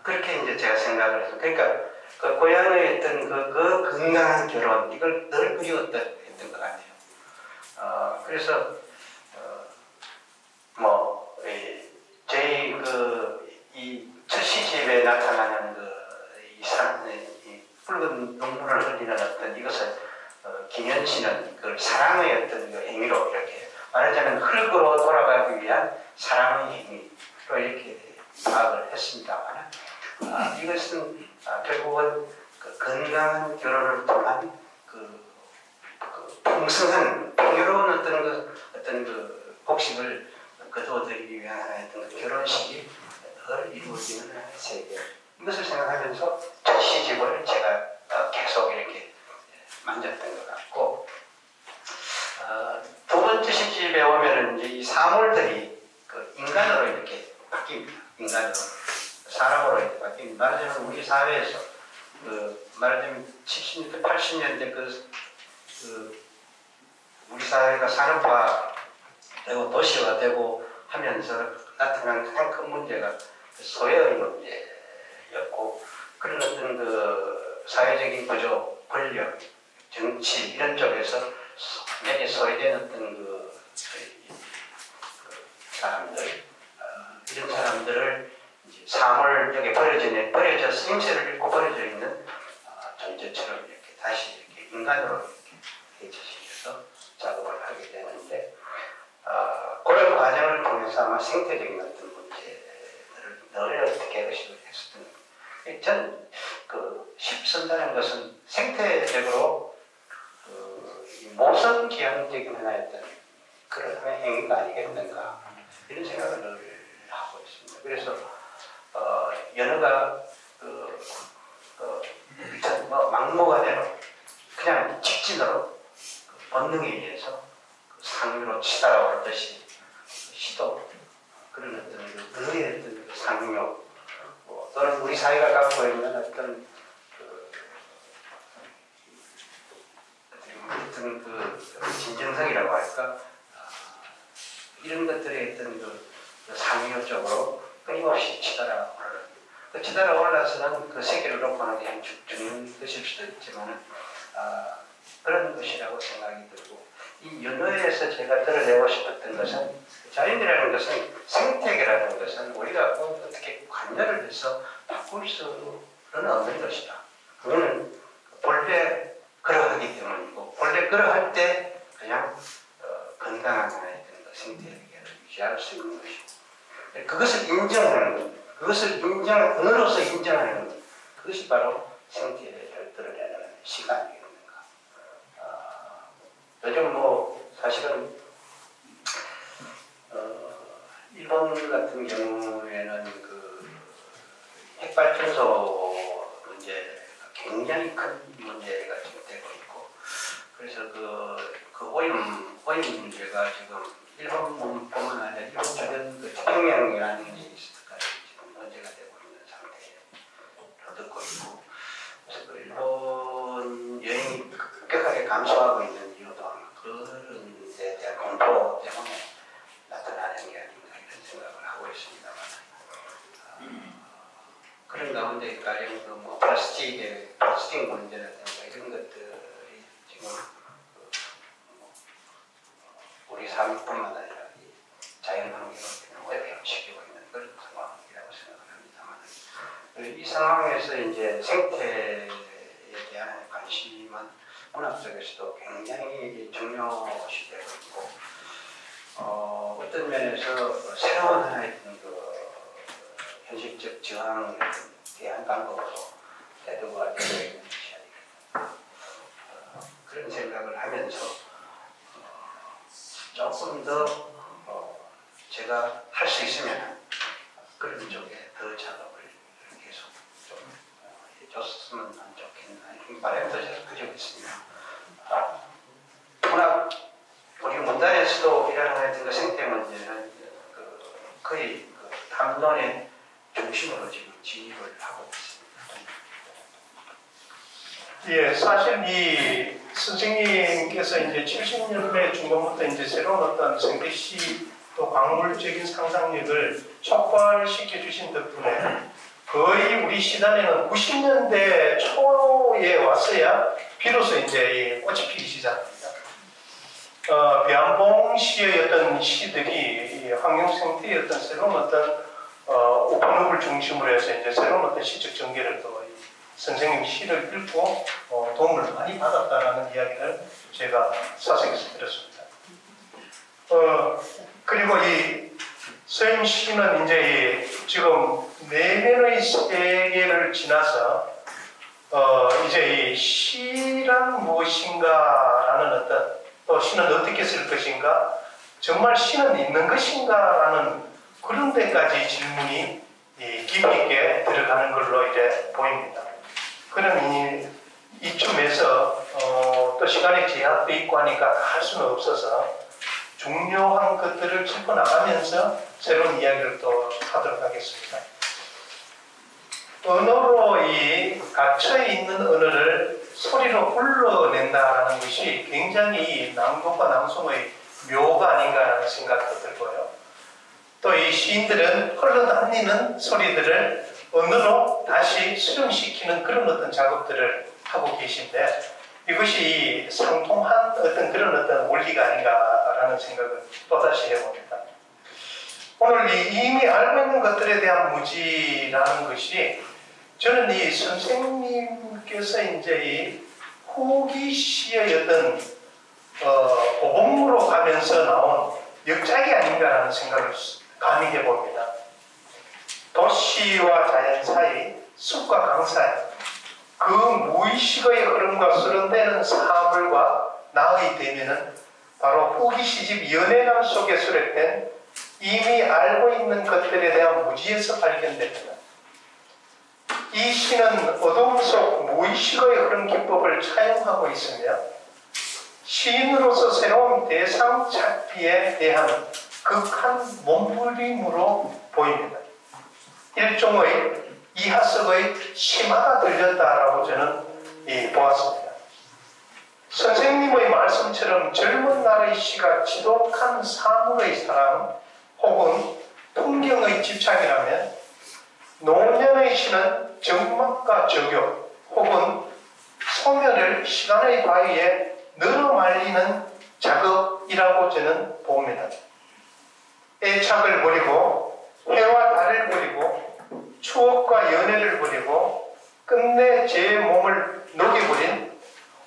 그렇게 이제 제가 생각을 해서, 그러니까 그 고향의 어떤 그 건강한 결혼, 이걸 늘 그리웠던 것 같아요. 그래서 저희 이 첫 시집에 나타나는 이 붉은 눈물을 흘리는 어떤 이것을 김현신은 그 사랑의 어떤 그 행위로 이렇게 말하자면 흙으로 돌아가기 위한 사랑의 행위로 이렇게 파악을 했습니다만, 이것은 결국은 그 건강한 결혼을 통한 그 풍성한 풍요로운 어떤 그 복식을 거두어들이기 위한 하나의 어떤 그 결혼식이 늘 이루어지는 하나의 세계. 이것을 생각하면서 첫 시집을 제가 계속 이렇게 만졌던 것 같고, 두 번째 시집에 오면은 이제 이 사물들이 그 인간으로 이렇게 바뀝니다. 인간으로. 사람으로 이렇게 바뀝니다. 말하자면 우리 사회에서 말하자면 70년대, 80년대 우리 사회가 산업화되고 도시화되고 하면서 나타난 가장 큰 문제가 소외의 문제였고, 그런 어떤 그 사회적인 구조, 권력, 정치 이런 쪽에서 매일 소외된 어떤 사람들, 이런 사람들을 이제 사물역에 버려져서 인체를 잃고 버려져 있는 존재처럼 이렇게 다시 이렇게 인간으로 이렇게 대처시켜서 작업을 하게 되는데, 그런 과정을 통해서 아마 생태적인 어떤 문제를 늘 어떻게 의식을 했었던 거예요. 전 십 쓴다는 것은 생태적으로 모성지향적인 하나의 어떤 그런 하나의 행위가 아니겠는가 이런 생각을 늘 하고 있습니다. 그래서 연어가 막무가내로 그냥 직진으로 본능에 의해서 상류로 치달아오르듯이 시도 그런 어떤 의의 어떤 상류 또는 우리 사회가 갖고 있는 어떤 진정성이라고 할까, 이런 것들의 어떤 상류 쪽으로 끊임없이 치달아 올라. 치달아 올라서는 그 세계를 놓고는 그냥 죽는 것일 수도 있지만 그런 것이라고 생각이 들고, 이 연어에서 제가 드러내고 싶었던 것은 자연이라는 것은 생태계라는 것은 우리가 어떻게 관여를 해서 바꿀 수는 없는 것이다. 그거는 본래 그러하기 때문이고, 본래 그러할 때 그냥 건강한 하나의 생태계를 유지할 수 있는 것이고, 그것을 인정하는 것, 그것을 언어로서 인정하는 것, 그것이 바로 생태계를 드러내는 시간이겠는가. 요즘 사실은 일본 같은 경우에는 그 핵발전소 문제가 굉장히 큰 문제가 지금 되고 있고, 그래서 그 오임 문제가 지금 일본뿐만 아니라 일본 주변 그 태평양이라는 데까지 지금 문제가 되고 있는 상태로 듣고 있고, 그래서 그 일본 여행이 급격하게 감소하고 있는 이유도 아마 그런 데 대한 공포 때문에 나타나는 게 아닌가 이런 생각을 하고 있습니다만, 그런 가운데 가령 그뭐 플라스틱 문제라든가 이런 것들이 지금 우리 삶뿐만 아니라 자연 환경을 오염시키고 있는 그런 상황이라고 생각을 합니다만, 이 상황에서 이제 생태에 대한 관심은 문학 속에서도 굉장히 중요시 되고 있고, 어떤 면에서 새로운 하나의 그 현실적 저항에 대한 방법으로 대두가 되어 있는 것이 아닌가, 그런 생각을 하면서 조금 더 제가 할 수 있으면 그런 쪽에 더 작업을 계속 좀 해줬으면 좋겠나 이런 바람도 제가 가지고 있습니다. 문학 우리 문단에서도 이런 생태 문제는 거의 담론의 중심으로 지금 진입을 하고 있습니다. 예, 사실 이 선생님께서 이제 70년대 중반부터 이제 새로운 어떤 생태시 또 광물적인 상상력을 촉발시켜 주신 덕분에 거의 우리 시단에는 90년대 초에 왔어야 비로소 이제 꽃이 피기 시작합니다. 배암봉 씨의 어떤 시들이 환경 생태의 어떤 새로운 어떤 오픈업을 중심으로 해서 이제 새로운 어떤 시적 전개를 또 선생님 시를 읽고 도움을 많이 받았다라는 이야기를 제가 사석에서 들었습니다. 그리고 이 서임 씨는 이제 지금 내면의 세계를 지나서 이제 이 시란 무엇인가라는 어떤 또 시는 어떻게 쓸 것인가, 정말 시는 있는 것인가라는 그런 데까지 질문이 깊이 있게 들어가는 걸로 이제 보입니다. 그런 이쯤에서 또 시간의 제약도 있고 하니까 다 할 수는 없어서 중요한 것들을 짚어나가면서 새로운 이야기를 또 하도록 하겠습니다. 언어로 이 갇혀있는 언어를 소리로 불러낸다는 것이 굉장히 낭독과 낭송의 묘가 아닌가라는 생각도 들고요. 또 이 시인들은 흘러다니는 소리들을 언어로 다시 수렴시키는 그런 어떤 작업들을 하고 계신데, 이것이 상통한 어떤 그런 어떤 원리가 아닌가라는 생각을 또다시 해봅니다. 오늘 이미 알고 있는 것들에 대한 무지라는 것이, 저는 이 선생님께서 이제 이 후기 시의 어떤 보복무로 가면서 나온 역작이 아닌가라는 생각을 감히 해봅니다. 도시와 자연 사이, 숲과 강 사이, 그 무의식의 흐름과 수련되는 사물과 나의 대면은 바로 후기 시집 연애남 속에 수록된 이미 알고 있는 것들에 대한 무지에서 발견됩니다. 이 시는 어둠 속 무의식의 흐름 기법을 차용하고 있으며 시인으로서 새로운 대상 찾기에 대한 극한 몸부림으로 보입니다. 일종의 이하석의 심화가 들렸다라고 저는 보았습니다. 선생님의 말씀처럼 젊은 날의 시가 지독한 사물의 사랑 혹은 풍경의 집착이라면, 노년의 시는 정막과 저교 혹은 소멸을 시간의 바위에 늘어말리는 작업이라고 저는 봅니다. 애착을 버리고 해와 달을 버리고 추억과 연애를 버리고 끝내 제 몸을 녹여버린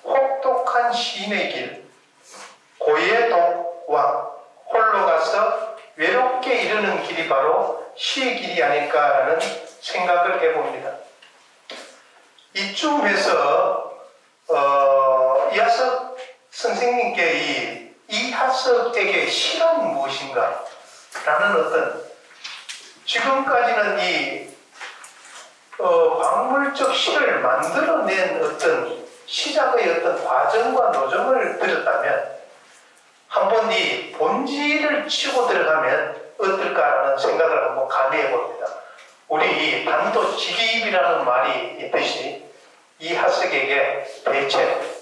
혹독한 시인의 길, 고유의 독와 홀로 가서 외롭게 이르는 길이 바로 시의 길이 아닐까라는 생각을 해봅니다. 이쯤에서 이하석 선생님께 이하석에게 시란 무엇인가 라는 어떤, 지금까지는 이 광물적 시를 만들어낸 어떤 시작의 어떤 과정과 노정을 들었다면 한번 이 본질을 치고 들어가면 어떨까라는 생각을 한번 가미해 봅니다. 우리 이 반도직입이라는 말이 있듯이 이 하석에게 대체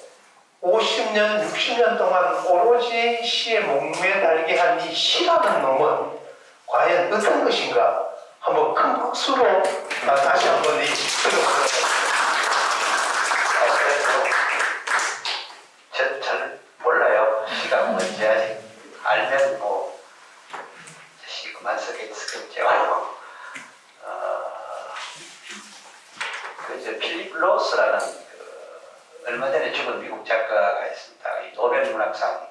50년, 60년 동안 오로지 시에 목매달게 한 이 시라는 놈은 과연 어떤 것인가? 한번 큰 박수로 다시 한번 이 들어보겠습니다. 잘 몰라요. 시가 뭔지 아직 알면 뭐 시 그만 쓰겠죠. 그 필립 로스라는 얼마 전에 죽은 미국 작가가 있습니다. 이 노벨 문학상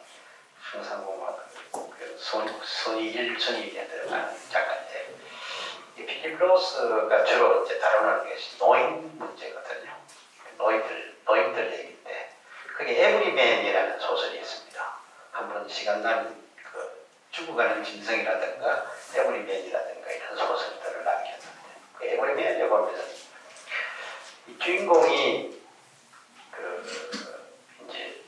수상공학 순위 1순위에 들어가는 작가인데 이 필립 로스가 주로 이제 다루는 것이 노인 문제거든요. 노인들 얘기인데 그게 에브리맨이라는 소설이 있습니다. 한번 시간 나면 죽어가는 짐승이라든가 에브리맨이라든가 이런 소설들을 남겼는데 그 에브리맨에 보면 이 주인공이 이제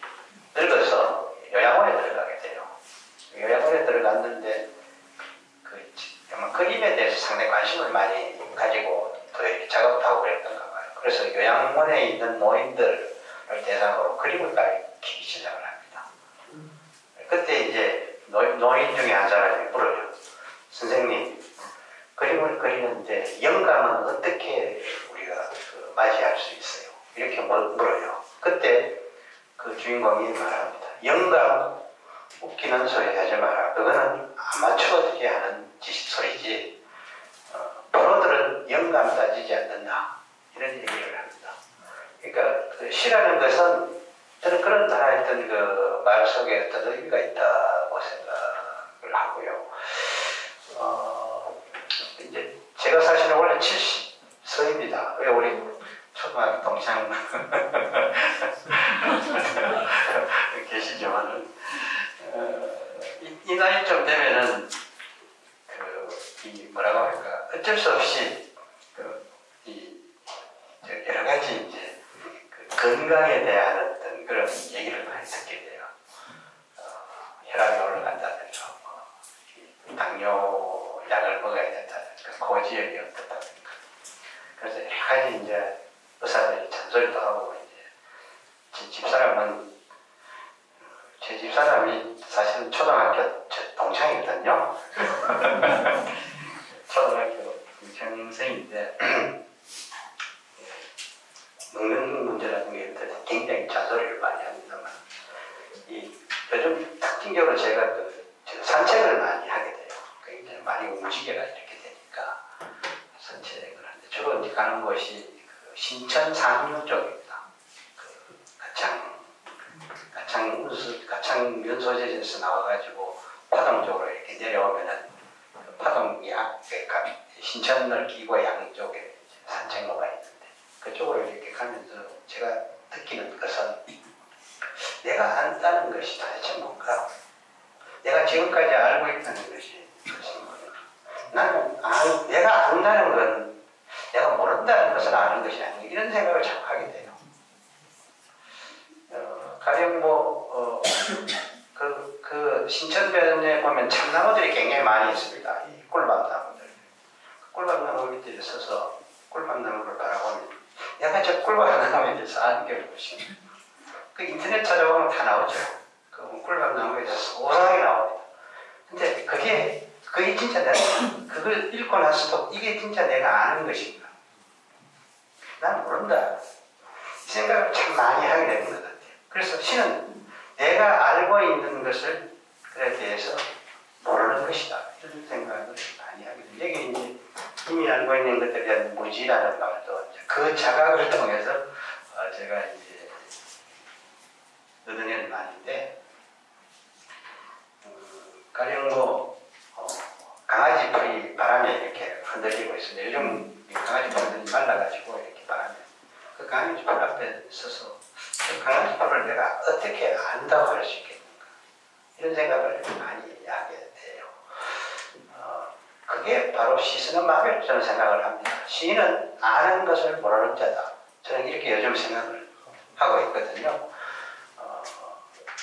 늙어서 요양원에 들어가게 돼요. 요양원에 들어갔는데 아마 그림에 대해서 상당히 관심을 많이 가지고 또 이렇게 작업도 하고 그랬던가 봐요. 그래서 요양원에 있는 노인들을 대상으로 그림을 그리기 시작을 합니다. 그때 이제 노인 중에 한 사람이 물어요. 선생님, 그림을 그리는데 영감은 어떻게 우리가 맞이할 수 있어요? 이렇게 물어요. 그때 그 주인공이 말합니다. 영감, 웃기는 소리 하지 마라. 그거는 아마추어들이 하는 소리지 프로들은 영감 따지지 않는다. 이런 얘기를 합니다. 그러니까 그 시라는 것은 저는 그런 하나의 어떤 그 말 속에 어떤 의미가 있다고 생각을 하고요. 이제 제가 사실은 원래 70서입니다. 왜 우리 초등학교 동창 계시지만은 이 나이쯤 되면은 이 뭐라고 할까 어쩔 수 없이 여러 가지 이제 건강에 대한 어떤 그런 얘기를 많이 듣게 돼요. 혈압이 올라간다든가, 당뇨 약을 먹어야 된다든가, 고지혈이 어떻다든가. 그래서 여러 가지 이제 의사들이 잔소리도 하고 이제 집사람은 제 집사람이 사실은 초등학교 동창이거든요. 초등학교 동창생인데 먹는 문제라는 게 굉장히 잔소리를 많이 합니다만 요즘 특징적으로 제가 산책을 많이 하게 돼요. 굉장히 많이 움직여가 이렇게 되니까 산책을 하는데 주로 이제 가는 곳이 신천 상류 쪽입니다. 가창 연소재에서 나와가지고 파동 쪽으로 이렇게 내려오면은 파동이 신천을 끼고 양쪽에 산책로가 있는데 그쪽으로 이렇게 가면서 제가 느끼는 것은 내가 안다는 것이 도대체 뭔가 내가 지금까지 알고 있다는 것이 나는 내가 안다는 건 내가 모른다는 것을 아는 것이 아니고 이런 생각을 자꾸 하게 돼요. 가령 그 신천변에 보면 참나무들이 굉장히 많이 있습니다. 이 꿀밤나무들. 꿀밤나무 밑에 서서 꿀밤나무를 바라보면 내가 저 꿀밤나무에 대해서 아는 게 무엇인가. 그 인터넷 찾아보면 다 나오죠. 그 꿀밤나무에 대해서 소상하게 나옵니다. 근데 그게 진짜 내가 그걸 읽고 나서도 이게 진짜 내가 아는 것인가. 난 모른다. 이 생각을 참 많이 하게 되는 것 같아요. 그래서 시는 내가 알고 있는 것을 그에 대해서 모르는 것이다. 이런 생각을 많이 하게 돼요. 여기 이제 이미 알고 있는 것들에 대한 무지라는 말도 그 자각을 통해서 제가 이제 얻어낸 말인데, 가령 강아지 풀이 바람에 이렇게 흔들리고 있습니다. 요즘 강아지 풀이 말라가지고 이렇게 바람에 그 강아지 풀 앞에 서서 그 강아지 풀을 내가 어떻게 안다고 할 수 있겠는가 이런 생각을 많이 하게 돼요. 그게 바로 시 쓰는 마음이라고 저는 생각을 합니다. 시인은 아는 것을 모르는 자다. 저는 이렇게 요즘 생각을 하고 있거든요.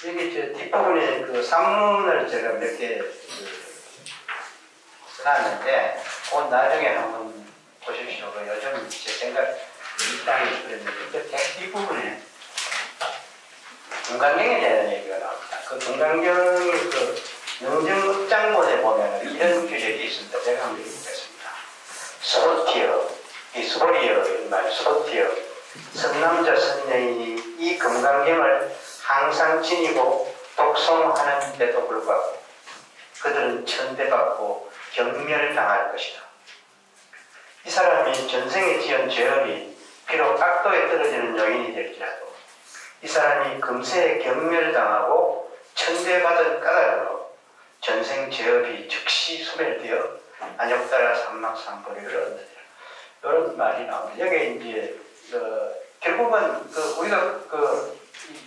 여기 저 뒷부분에 그 산문을 제가 몇 개 써놨는데, 그건 나중에 한번 보십시오. 요즘 제 생각, 이 땅이 그랬는데, 그 뒷부분에 금강경에 대한 얘기가 나옵니다. 그 금강경의 그 영정읍장본에 보면 이런 규정이 있습니다. 제가 한번 읽어보겠습니다. 스포티어, 이 스포리어, 이 말, 스포티어, 선남자 선여인이 이 금강경을 항상 지니고 독송하는데도 불구하고 그들은 천대받고 경멸당할 것이다. 이 사람이 전생에 지은 죄업이 비록 악도에 떨어지는 요인이 될지라도 이 사람이 금세에 경멸당하고 천대받은 까닭으로 전생 죄업이 즉시 소멸되어 안욕따라 삼막삼보리를 얻느니라. 이런 말이 나옵니다. 여기에 이제 결국은 우리가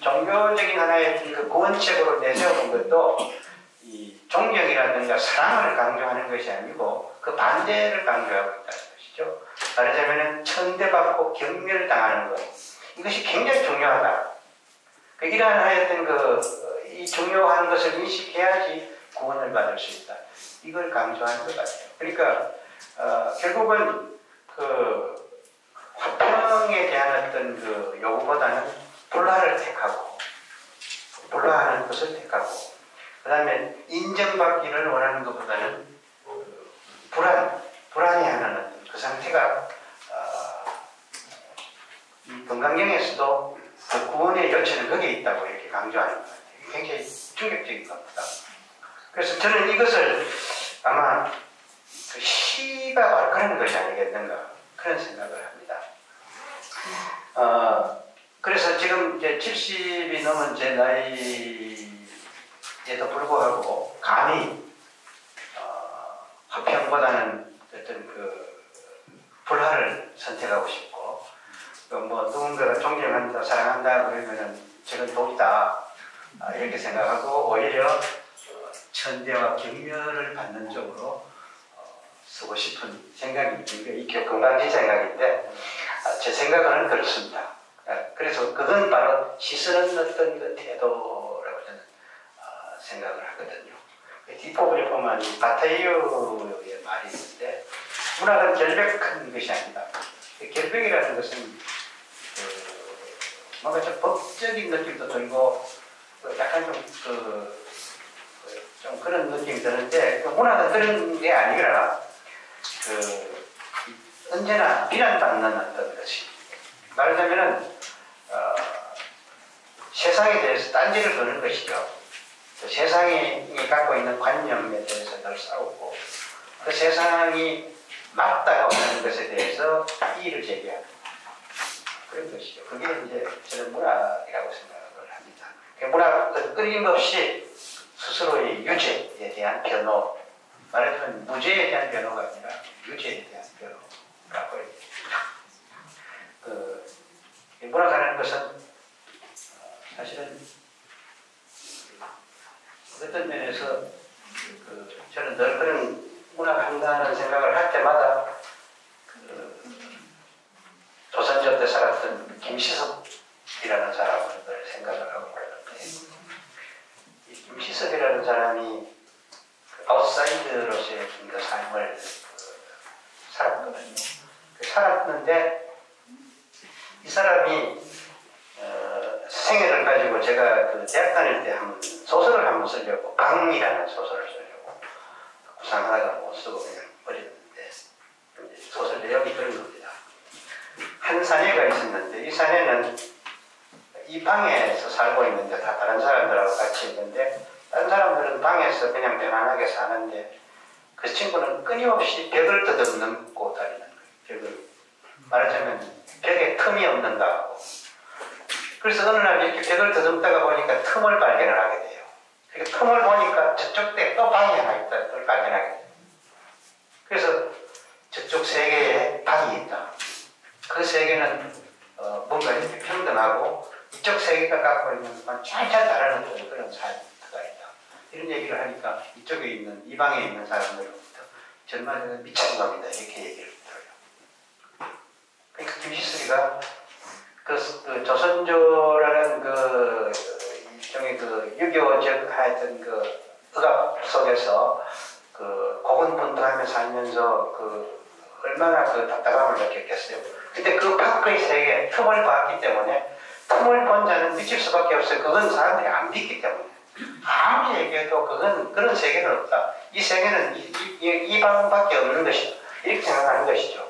종교적인 하나의 그 구원책으로 내세우는 것도 이 존경이라든가 사랑을 강조하는 것이 아니고 그 반대를 강조하고 있다는 것이죠. 말하자면 천대받고 경멸당하는 것, 이것이 굉장히 중요하다. 이러한 하여튼 이 중요한 것을 인식해야지 구원을 받을 수 있다. 이걸 강조하는 것 같아요. 그러니까 결국은 화평에 대한 어떤 요구보다는 불화를 택하고, 불화하는 것을 택하고, 그 다음에 인정받기를 원하는 것보다는 불안해하는 어떤 그 상태가 이 금강경에서도 그 구원의 요체는 거기에 있다고 이렇게 강조하는 것 같아요. 굉장히 충격적인 겁니다. 그래서 저는 이것을 아마 그 시가 바로 그런 것이 아니겠는가 그런 생각을 합니다. 그래서 지금 이제 70이 넘은 제 나이에도 불구하고 감히 화평보다는 어떤 불화를 선택하고 싶고, 누군가가 존경한다, 사랑한다 그러면은 저건 독이다 이렇게 생각하고 오히려 천대와 경멸을 받는 쪽으로 쓰고 싶은 생각이 이게 건강지 생각인데 제 생각은 그렇습니다. 그래서 그건 바로 시스는 어떤 그 태도라고 저는 생각을 하거든요. 뒷부분에 보면 바타이어의 말이 있는데 문학은 결백한 것이 아니다. 결백이라는 것은 뭔가 좀 법적인 느낌도 들고 약간 좀 그런 느낌이 드는데 문학은 그런 게 아니라 언제나 비난받는 어떤 것이 말하자면은 세상에 대해서 딴지를 거는 것이죠. 세상이 갖고 있는 관념에 대해서 늘 싸우고 그 세상이 맞다고 하는 것에 대해서 이의를 제기하는 그런 것이죠. 그게 이제 저는 문학이라고 생각을 합니다. 문학은 끊임없이 스스로의 유죄에 대한 변호, 말하자면 무죄에 대한 변호가 아니라 유죄에 대한 변호라고 해요. 문학하는 것은 사실은 어떤 면에서 저는 늘 그런 문학한다는 생각을 할 때마다 조선시대 때 살았던 김시섭이라는 사람을 늘 생각을 하고 있는데 이 김시섭이라는 사람이 아웃사이드로서의 그 삶을 살았거든요. 살았는데 이 사람이 생애를 가지고 제가 대학 다닐 때 소설을 한번 쓰려고 강이라는 소설을 쓰려고 구상하다가 못 쓰고 그냥 버렸는데 소설 내용이 그런 겁니다. 한 사내가 있었는데 이 사내는 이 방에서 살고 있는데 다 다른 사람들하고 같이 있는데 다른 사람들은 방에서 그냥 편안하게 사는데 그 친구는 끊임없이 벽을 뜯어넘고 다니는 거예요. 벽을 말하자면 벽에 틈이 없는다고. 그래서 어느 날 이렇게 벽을 더듬다가 보니까 틈을 발견을 하게 돼요. 그러니까 틈을 보니까 저쪽 때 또 방이 하나 있다. 그걸 발견하게 돼요. 그래서 저쪽 세계에 방이 있다. 그 세계는 뭔가 이렇게 평등하고 이쪽 세계가 갖고 있는 완전 다른 어떤 그런 사이트가 있다. 이런 얘기를 하니까 이쪽에 있는 이 방에 있는 사람들로부터 정말 미친 놈이다 이렇게 얘기를 들어요. 그러니까 김시슬이가 그 그 조선조라는 그 일종의 그 유교적 하여튼 그 억압 속에서 그 고군분투하며 살면서 그 얼마나 그 답답함을 느꼈겠어요. 근데 그 밖의 세계, 틈을 봤기 때문에 틈을 본 자는 미칠 수밖에 없어요. 그건 사람들이 안 믿기 때문에. 아무리 얘기해도 그건 그런 세계는 없다. 이 세계는 이 방밖에 없는 것이다. 이렇게 생각하는 것이죠.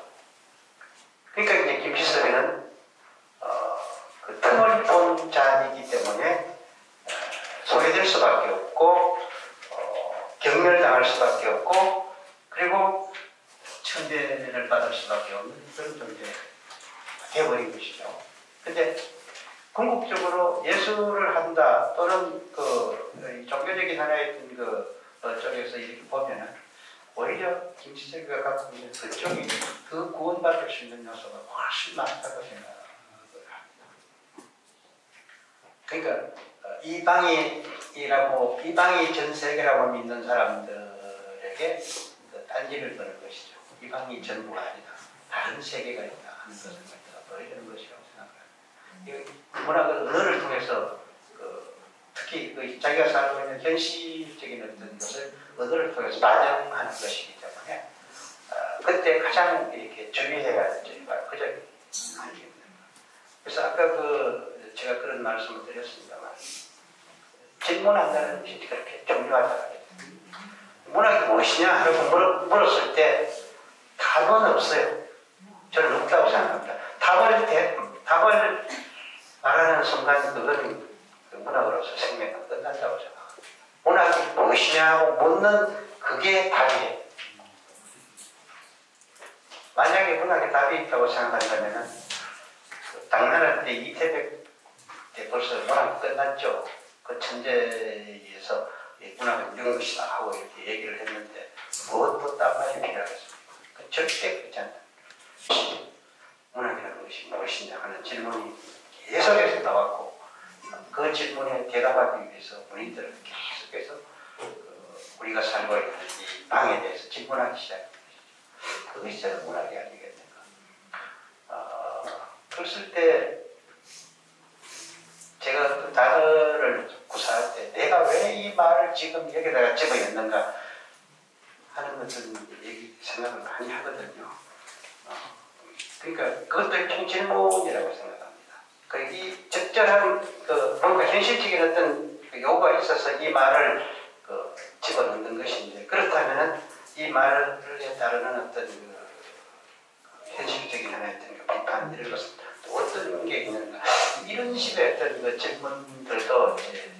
그러니까 이제 김시섭이는 그 틈을 본 자이기 때문에 소외될 수밖에 없고 경멸당할 수밖에 없고 그리고 천대를 받을 수밖에 없는 그런 존재가 되어버린 것이죠. 근데 궁극적으로 예술을 한다 또는 그 종교적인 하나의 그 쪽에서 이렇게 보면은 오히려 김시섭이가 갖고 있는 그쪽이 그 구원받을 수 있는 요소가 훨씬 많다고 생각을 합니다. 그러니까 이방이 전 세계라고 믿는 사람들에게 그 딴지를 거는 것이죠. 이방이 전부가 아니다. 다른 세계가 있다 하는 것을 갖다가 보여주는 것이라고 생각합니다. 문학은 언어를 통해서 특히 자기가 살고 있는 현실적인 어떤 것을 언어를 통해서 반영하는 것이기 때문에 그때 가장 이렇게 주의해야 할 점이 그 점이 아니겠는가. 그래서 아까 제가 그런 말씀을 드렸습니다만 질문한다는 것이 그렇게 중요하다. 문학이 무엇이냐 하고 물었을 때 답은 없어요. 저는 없다고 생각합니다. 답을 말하는 순간 그건 문학으로서 생명은 끝난다고 생각합니다. 문학이 무엇이냐 하고 묻는 그게 답이에요. 만약에 문학에 답이 있다고 생각한다면 당나라 때 이태백 때 벌써 문학이 끝났죠. 그 천재에서 문학은 이런 것이다 하고 이렇게 얘기를 했는데 무엇도 딴 말이 필요하겠습니까? 절대 그렇지 않다. 문학이라는 것이 무엇이냐 하는 질문이 계속해서 나왔고 그 질문에 대답하기 위해서 문인들은 계속해서 우리가 살고 있는 이 방에 대해서 질문하기 시작합니다. 그것이 저는 문학이 아니겠는가. 그랬을 때 제가 그 단어를 구사할 때 내가 왜 이 말을 지금 여기다가 집어넣는가 하는 것을 생각을 많이 하거든요. 그러니까 그것도 일종 질문이라고 생각합니다. 이 적절한 뭔가 현실적인 어떤 요구가 있어서 이 말을 집어넣는 것인데 그렇다면 이 말에 따르는 어떤 현실적인 하나의 어떤 비판 이런 것은 또 어떤 게 있는가 이런 식의 어떤 질문들도 이제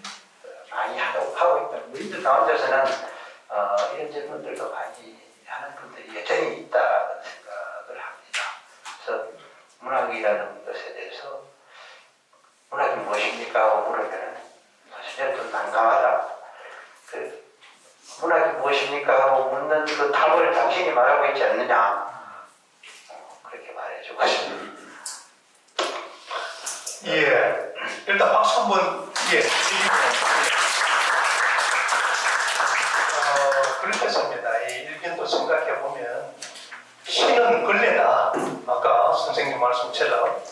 많이 하고 있다. 우리들 가운데서는 이런 질문들도 많이 하는 분들이 여전히 있다는 생각을 합니다. 그래서 문학이라는 것에 대해서 문학이 무엇입니까 하고 물으면 사실 좀 난감하다. 문학이 무엇입니까 하고 묻는 그 답을 당신이 말하고 있지 않느냐 그렇게 말해주고 싶습니다. 예, 일단 박수 한번 그렇겠습니다. 이 일견도 생각해 보면 신은 걸레다. 아까 선생님 말씀처럼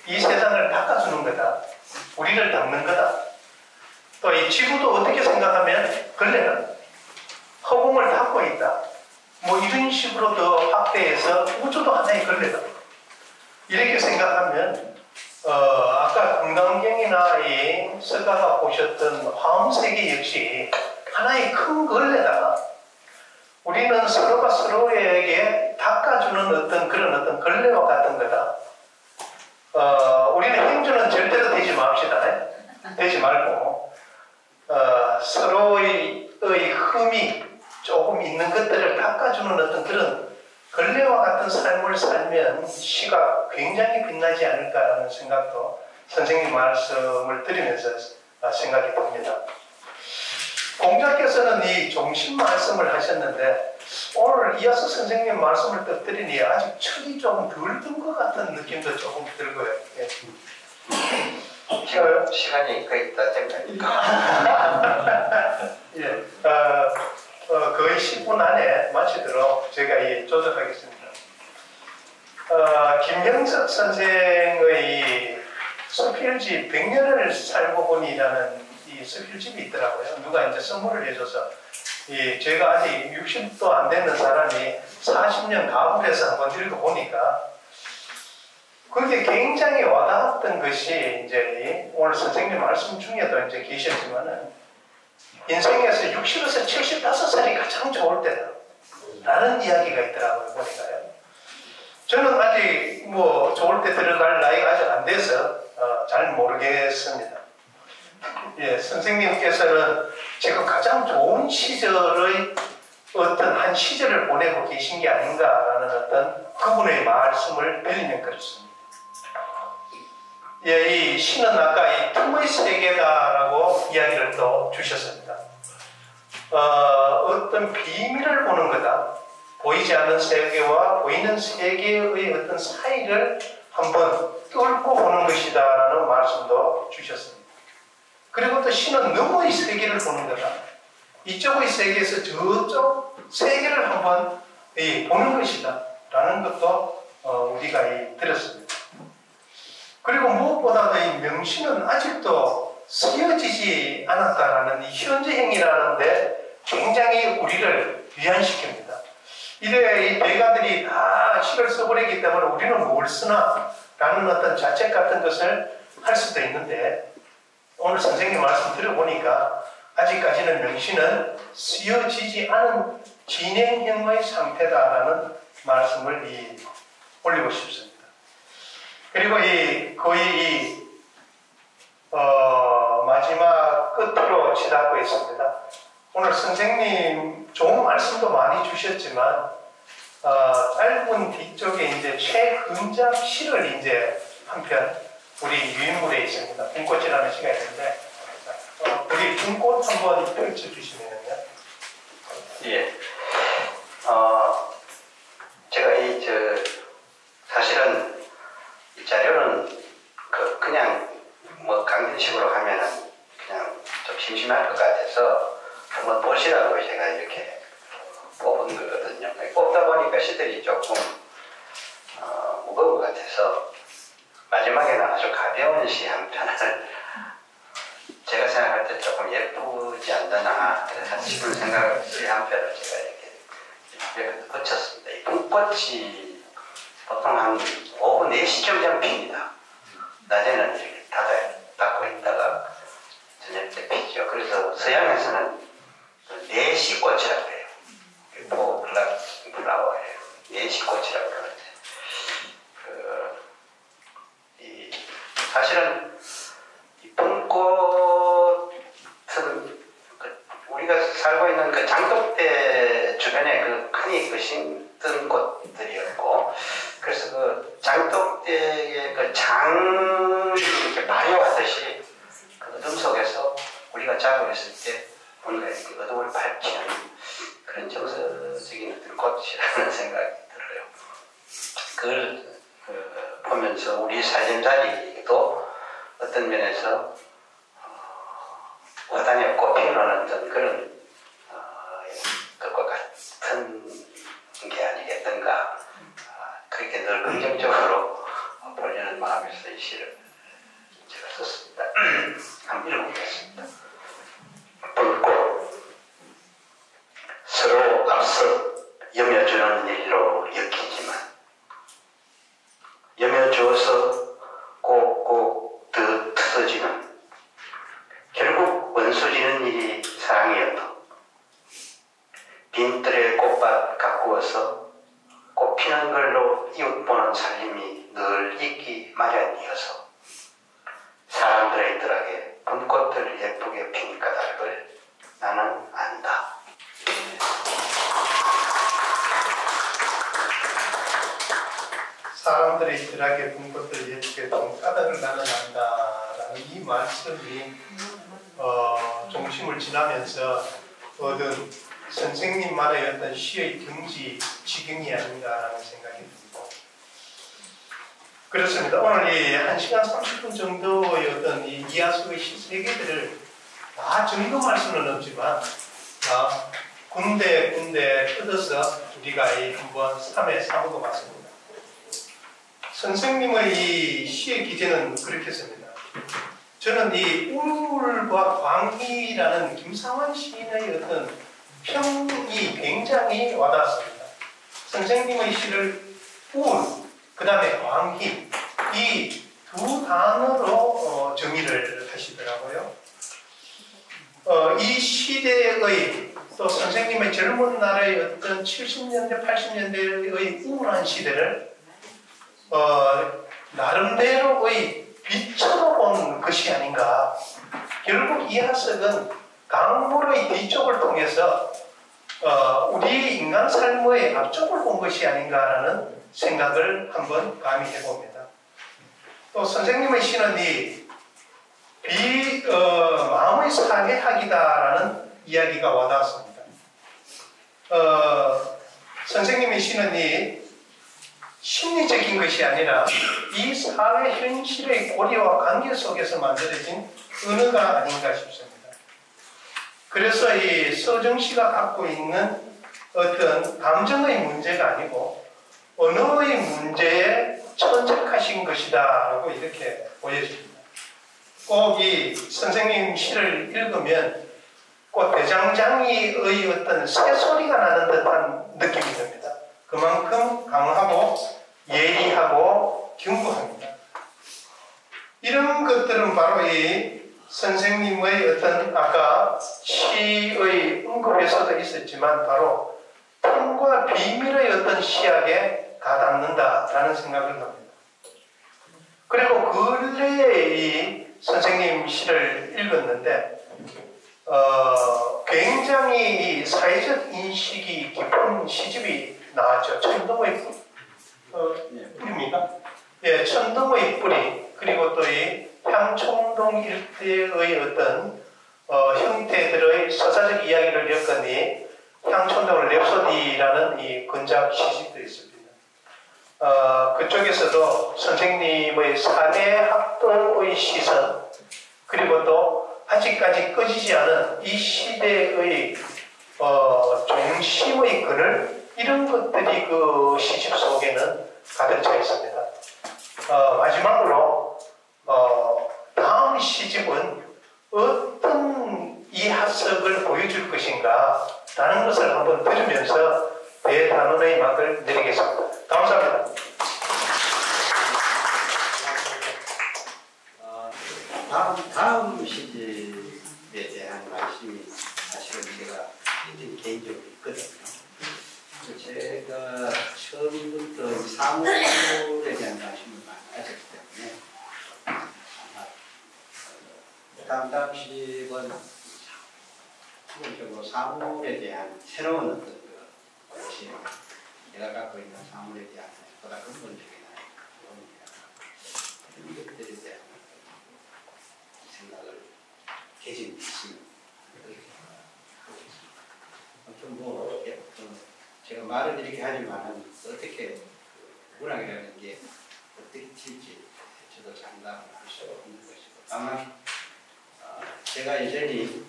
이 세상을 닦아주는 거다. 우리를 닦는 거다. 또 이 지구도 어떻게 생각하면 걸레다. 허공을 닦고 있다. 뭐 이런 식으로 더 확대해서 우주도 하나의 걸레다. 이렇게 생각하면 아까 금강경이나 이 서가가 보셨던 화엄세계 역시 하나의 큰 걸레다. 우리는 서로가 서로에게 닦아주는 어떤 그런 어떤 걸레와 같은 거다. 우리는 행주는 절대로 되지 맙시다. 되지 말고 서로의 흠이 조금 있는 것들을 닦아주는 어떤 그런 걸레와 같은 삶을 살면 시가 굉장히 빛나지 않을까라는 생각도 선생님 말씀을 들으면서 생각이 듭니다. 공자께서는 이 종신 말씀을 하셨는데 오늘 이하수 선생님 말씀을 듣더니 아직 철이 조금 덜 든 것 같은 느낌도 조금 들고요. 예. 시간이 거의 다 된다니까. 예. 거의 10분 안에 마치도록 제가 조절하겠습니다. 김형석 선생의 서필집 100년을 살고 보니라는 이 서필집이 있더라고요. 누가 이제 선물을 해줘서 제가 아직 60도 안 되는 사람이 40년 가불해서 한번 읽어보니까 그게 굉장히 와닿았던 것이 이제 오늘 선생님 말씀 중에도 이제 계셨지만은 인생에서 60에서 75살이 가장 좋을 때다 라는 이야기가 있더라고요. 보니까요. 저는 아직 뭐 좋을 때 들어갈 나이가 아직 안 돼서 잘 모르겠습니다. 예, 선생님께서는 지금 가장 좋은 시절의 어떤 한 시절을 보내고 계신 게 아닌가라는 어떤 그분의 말씀을 빌리면 그렇습니다. 예, 이 시는 아까 이 투의 세계다라고 이야기를 또 주셨습니다. 어떤 비밀을 보는 거다. 보이지 않는 세계와 보이는 세계의 어떤 사이를 한번 뚫고 보는 것이다 라는 말씀도 주셨습니다. 그리고 또 시는 너머의 세계를 보는 거다. 이쪽의 세계에서 저쪽 세계를 한번 보는 것이다 라는 것도 우리가 들었습니다. 그리고 무엇보다도 이 명시는 아직도 쓰여지지 않았다라는 이 현재행이라는데 굉장히 우리를 위안시킵니다. 이래 이 대가들이 다 시를 써버리기 때문에 우리는 뭘 쓰나 라는 어떤 자책 같은 것을 할 수도 있는데 오늘 선생님 말씀 들어보니까 아직까지는 명시는 쓰여지지 않은 진행형의 상태다라는 말씀을 올리고 싶습니다. 그리고 거의 마지막 끝으로 치닫고 있습니다. 오늘 선생님 좋은 말씀도 많이 주셨지만 짧은 뒤쪽에 이제 최근작 시를 이제 한 편 우리 유인물에 있습니다. 봄꽃이라는 시가 있는데 우리 봄꽃 한번 펼쳐주시면요. 예. 제가 사실은 이 자료는 그냥 뭐 강연식으로 하면은 그냥 좀 심심할 것 같아서 한번 보시라고 제가 이렇게 뽑은 거거든요. 뽑다 보니까 시들이 조금 무거운 것 같아서 마지막에는 아주 가벼운 시 한 편을 제가 생각할 때 조금 예쁘지 않나 싶은 생각을 시 한 편을 제가 이렇게 붙였습니다. 이 봄꽃이 보통 한 오후 4시쯤 되면 핍니다. 낮에는 이렇게 닫고 있다가 저녁 때 피죠. 그래서 서양에서는 4시 꽃이라고 해요. 플라워예요. 4시 꽃이라고 그러는데 사실은 이 봄꽃은 우리가 살고 있는 그 장독대 주변에 흔히 심던 꽃들이었고 그래서 그 장독대의 이렇게 발효하듯이 그 어둠 속에서 우리가 자고 있을 때 뭔가 이렇게 어둠을 밝히는 그런 정서적인 어떤 꽃이라는 생각이 들어요. 그걸 보면서 우리 삶자리도 어떤 면에서 와닿게 꽃피우는 어떤 그런 것과 같은 게 아니겠던가 그렇게 늘 긍정적으로 보려는 마음에서 이 시를 제가 썼습니다. 한번 읽어보겠습니다. 붉고 서로 앞서 여며주는 일로 엮이지만 여며주어서 꼭꼭 터지는 결국 원수지는 일이 사랑이어도 빈들의 꽃밭 가꾸어서 꽃피는 걸로 이웃보는 살림이 늘 있기 마련이어서 사람들의 뜰하게 봄꽃들 예쁘게 핀 까닭을 나는 안다. 사람들의 뜰하게 봄꽃들 예쁘게 핀 까닭을 나는 안다라는 이 말씀이 중심을 지나면서 얻은 선생님만의 어떤 시의 경지 지경이 아닌가라는 생각이 듭니다. 그렇습니다. 오늘 이 1시간 30분 정도의 어떤 이 이하수의 시 세계들을 다 점검할 수는 없지만 군데 뜯어서 우리가 한번 3회 사보고 봤습니다. 선생님의 이 시의 기제는 그렇게 씁니다. 저는 이 우울과 광희라는 김상환 시인의 어떤 평이 굉장히 와닿았습니다. 선생님의 시를 우울, 그 다음에 광희, 이 두 단어로 정의를 하시더라고요. 이 시대의 또 선생님의 젊은 날의 어떤 70년대, 80년대의 우울한 시대를 나름대로의 빛으로 본 것이 아닌가. 결국 이 하석은 강물의 뒤쪽을 통해서 우리 인간 삶의 앞쪽을 본 것이 아닌가라는 생각을 한번 감히 해봅니다. 또 선생님의 시는 이 마음의 사회학이다라는 이야기가 와닿았습니다. 선생님의 시는 이 심리적인 것이 아니라 이 사회 현실의 고리와 관계 속에서 만들어진 언어가 아닌가 싶습니다. 그래서 이 서정 씨가 갖고 있는 어떤 감정의 문제가 아니고 언어의 문제에 천적하신 것이다 라고 이렇게 보여집니다. 꼭 이 선생님 시를 읽으면 꼭 대장장이의 어떤 새소리가 나는 듯한 느낌이 듭니다. 그만큼 강하고 예리하고 견고합니다. 이런 것들은 바로 이 선생님의 어떤 아까 시의 언급에서도 있었지만 바로 탐과 비밀의 어떤 시약에 가닿는다라는 생각을 합니다. 그리고 근래에 이 선생님 시를 읽었는데 굉장히 이 사회적 인식이 깊은 시집이 나왔죠. 천둥의 뿌리입니까? 예, 천둥의 뿌리. 그리고 또 이 향촌동 일대의 어떤 형태들의 서사적 이야기를 엮은 향촌동을 랩소디라는 이 근작 시집도 있습니다. 그쪽에서도 선생님의 사내 학도의 시선, 그리고 또 아직까지 꺼지지 않은 이 시대의 중심의 그늘, 이런 것들이 그 시집 속에는 가득 차 있습니다. 마지막으로 다음 시집은 어떤 이하석을 보여줄 것인가 라는 것을 한번 들으면서 대단원의 막을 내리겠습니다. 감사합니다. 다음 시집에 대한 말씀이 사실은 제가 개인적으로 있거든요. 제가 처음부터 사물에 대한 관심을 많이 가졌기 때문에 아마 다음 시집은 기본적으로 사물에 대한 새로운 어떤 것이 내가 갖고 있는 사물에 대한 보다 근본적인 이런 것들에 대한 생각을 개진이 있습니다. 뭐 제가 말을 이렇게 하지만 어떻게 문학이라는 게 어떻게 튈지 저도 장담을 할 수 없는 것이고, 다만 제가 여전히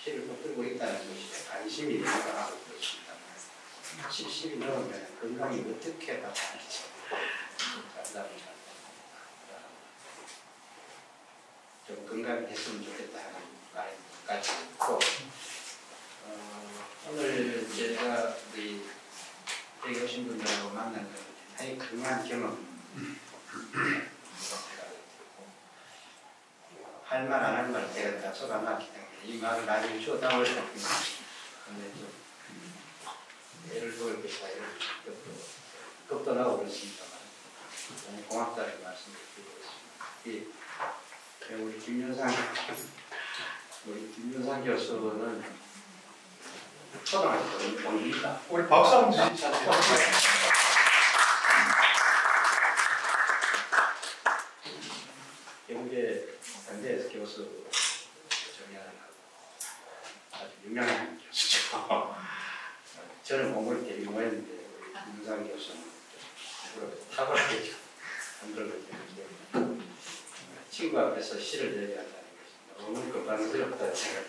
시를 붙들고 있다는 것이 관심이 늘어나고 있습니다. 70이 넘으면 건강이 어떻게 나타날지 장담을 좀 건강이 됐으면 좋겠다 하는 말까지 있고, 오늘 제가 우리 여기 오신 분들하고 만난 건 대단히 중요한 경험. 할 말 안 할 말 제가 다 써놨기 때문에 이 말을 나중에 주어담을 수 없습니다. 근데 좀 예를 들어 이렇게 겁도 나고 그렇습니다만 너무 고맙다는 말씀을 드리고 있습니다. 우리 김윤상 교수는 초등학교 공입니다. 우리 박수 한번 주시죠. 영재 현대에서 교수 정리하는 아주 유명한 교수죠. 저는 공부를 되게 유명했는데 우리 김윤상 교수는 탁월하게 만들어졌기 친구 앞에서 시를 얘기한다는 것이 너무 급한스럽다는 생각이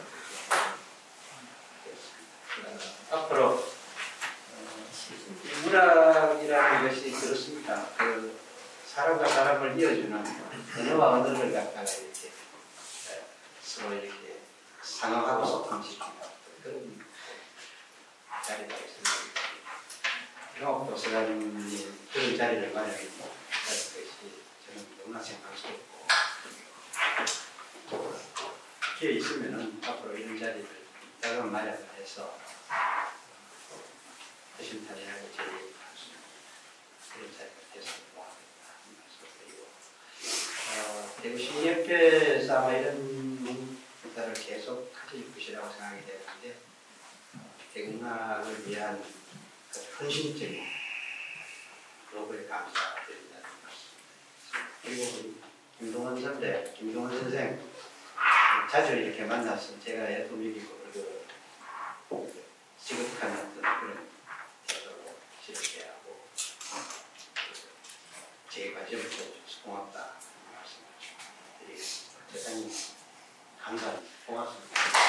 들었습니다. 앞으로 문학이라는 것이 그렇습니다. 그 사람과 사람을 이어주는 언어와 언어를 갖다가 이렇게 서로 이렇게 상응하고 소통시키는 그런 자리가 있습니다. 영업 도서관이 그런 자리를 마련할 것이 저는 너무나 생각스럽고 기회 있으면은 앞으로 이런 자리를 여러 마련을 해서 허심탄회하게 제기할 수 있는 그런 자리가 됐으면 좋겠다 말씀드리고 대구 시민협회에서 아마 이런 문화를 계속 가질 것이라고 생각이 되는데 대국락을 위한 헌신적인 노고에 감사드린다는 말씀. 그리고 김동원 선생 자주 이렇게 만나서 제가 애도 먹이고 지극한 어떤 그런 태도로 지렇게 하고 제 관심을 줘줘서 고맙다 말씀을 드리겠습니다. 대단히 감사합니다. 고맙습니다.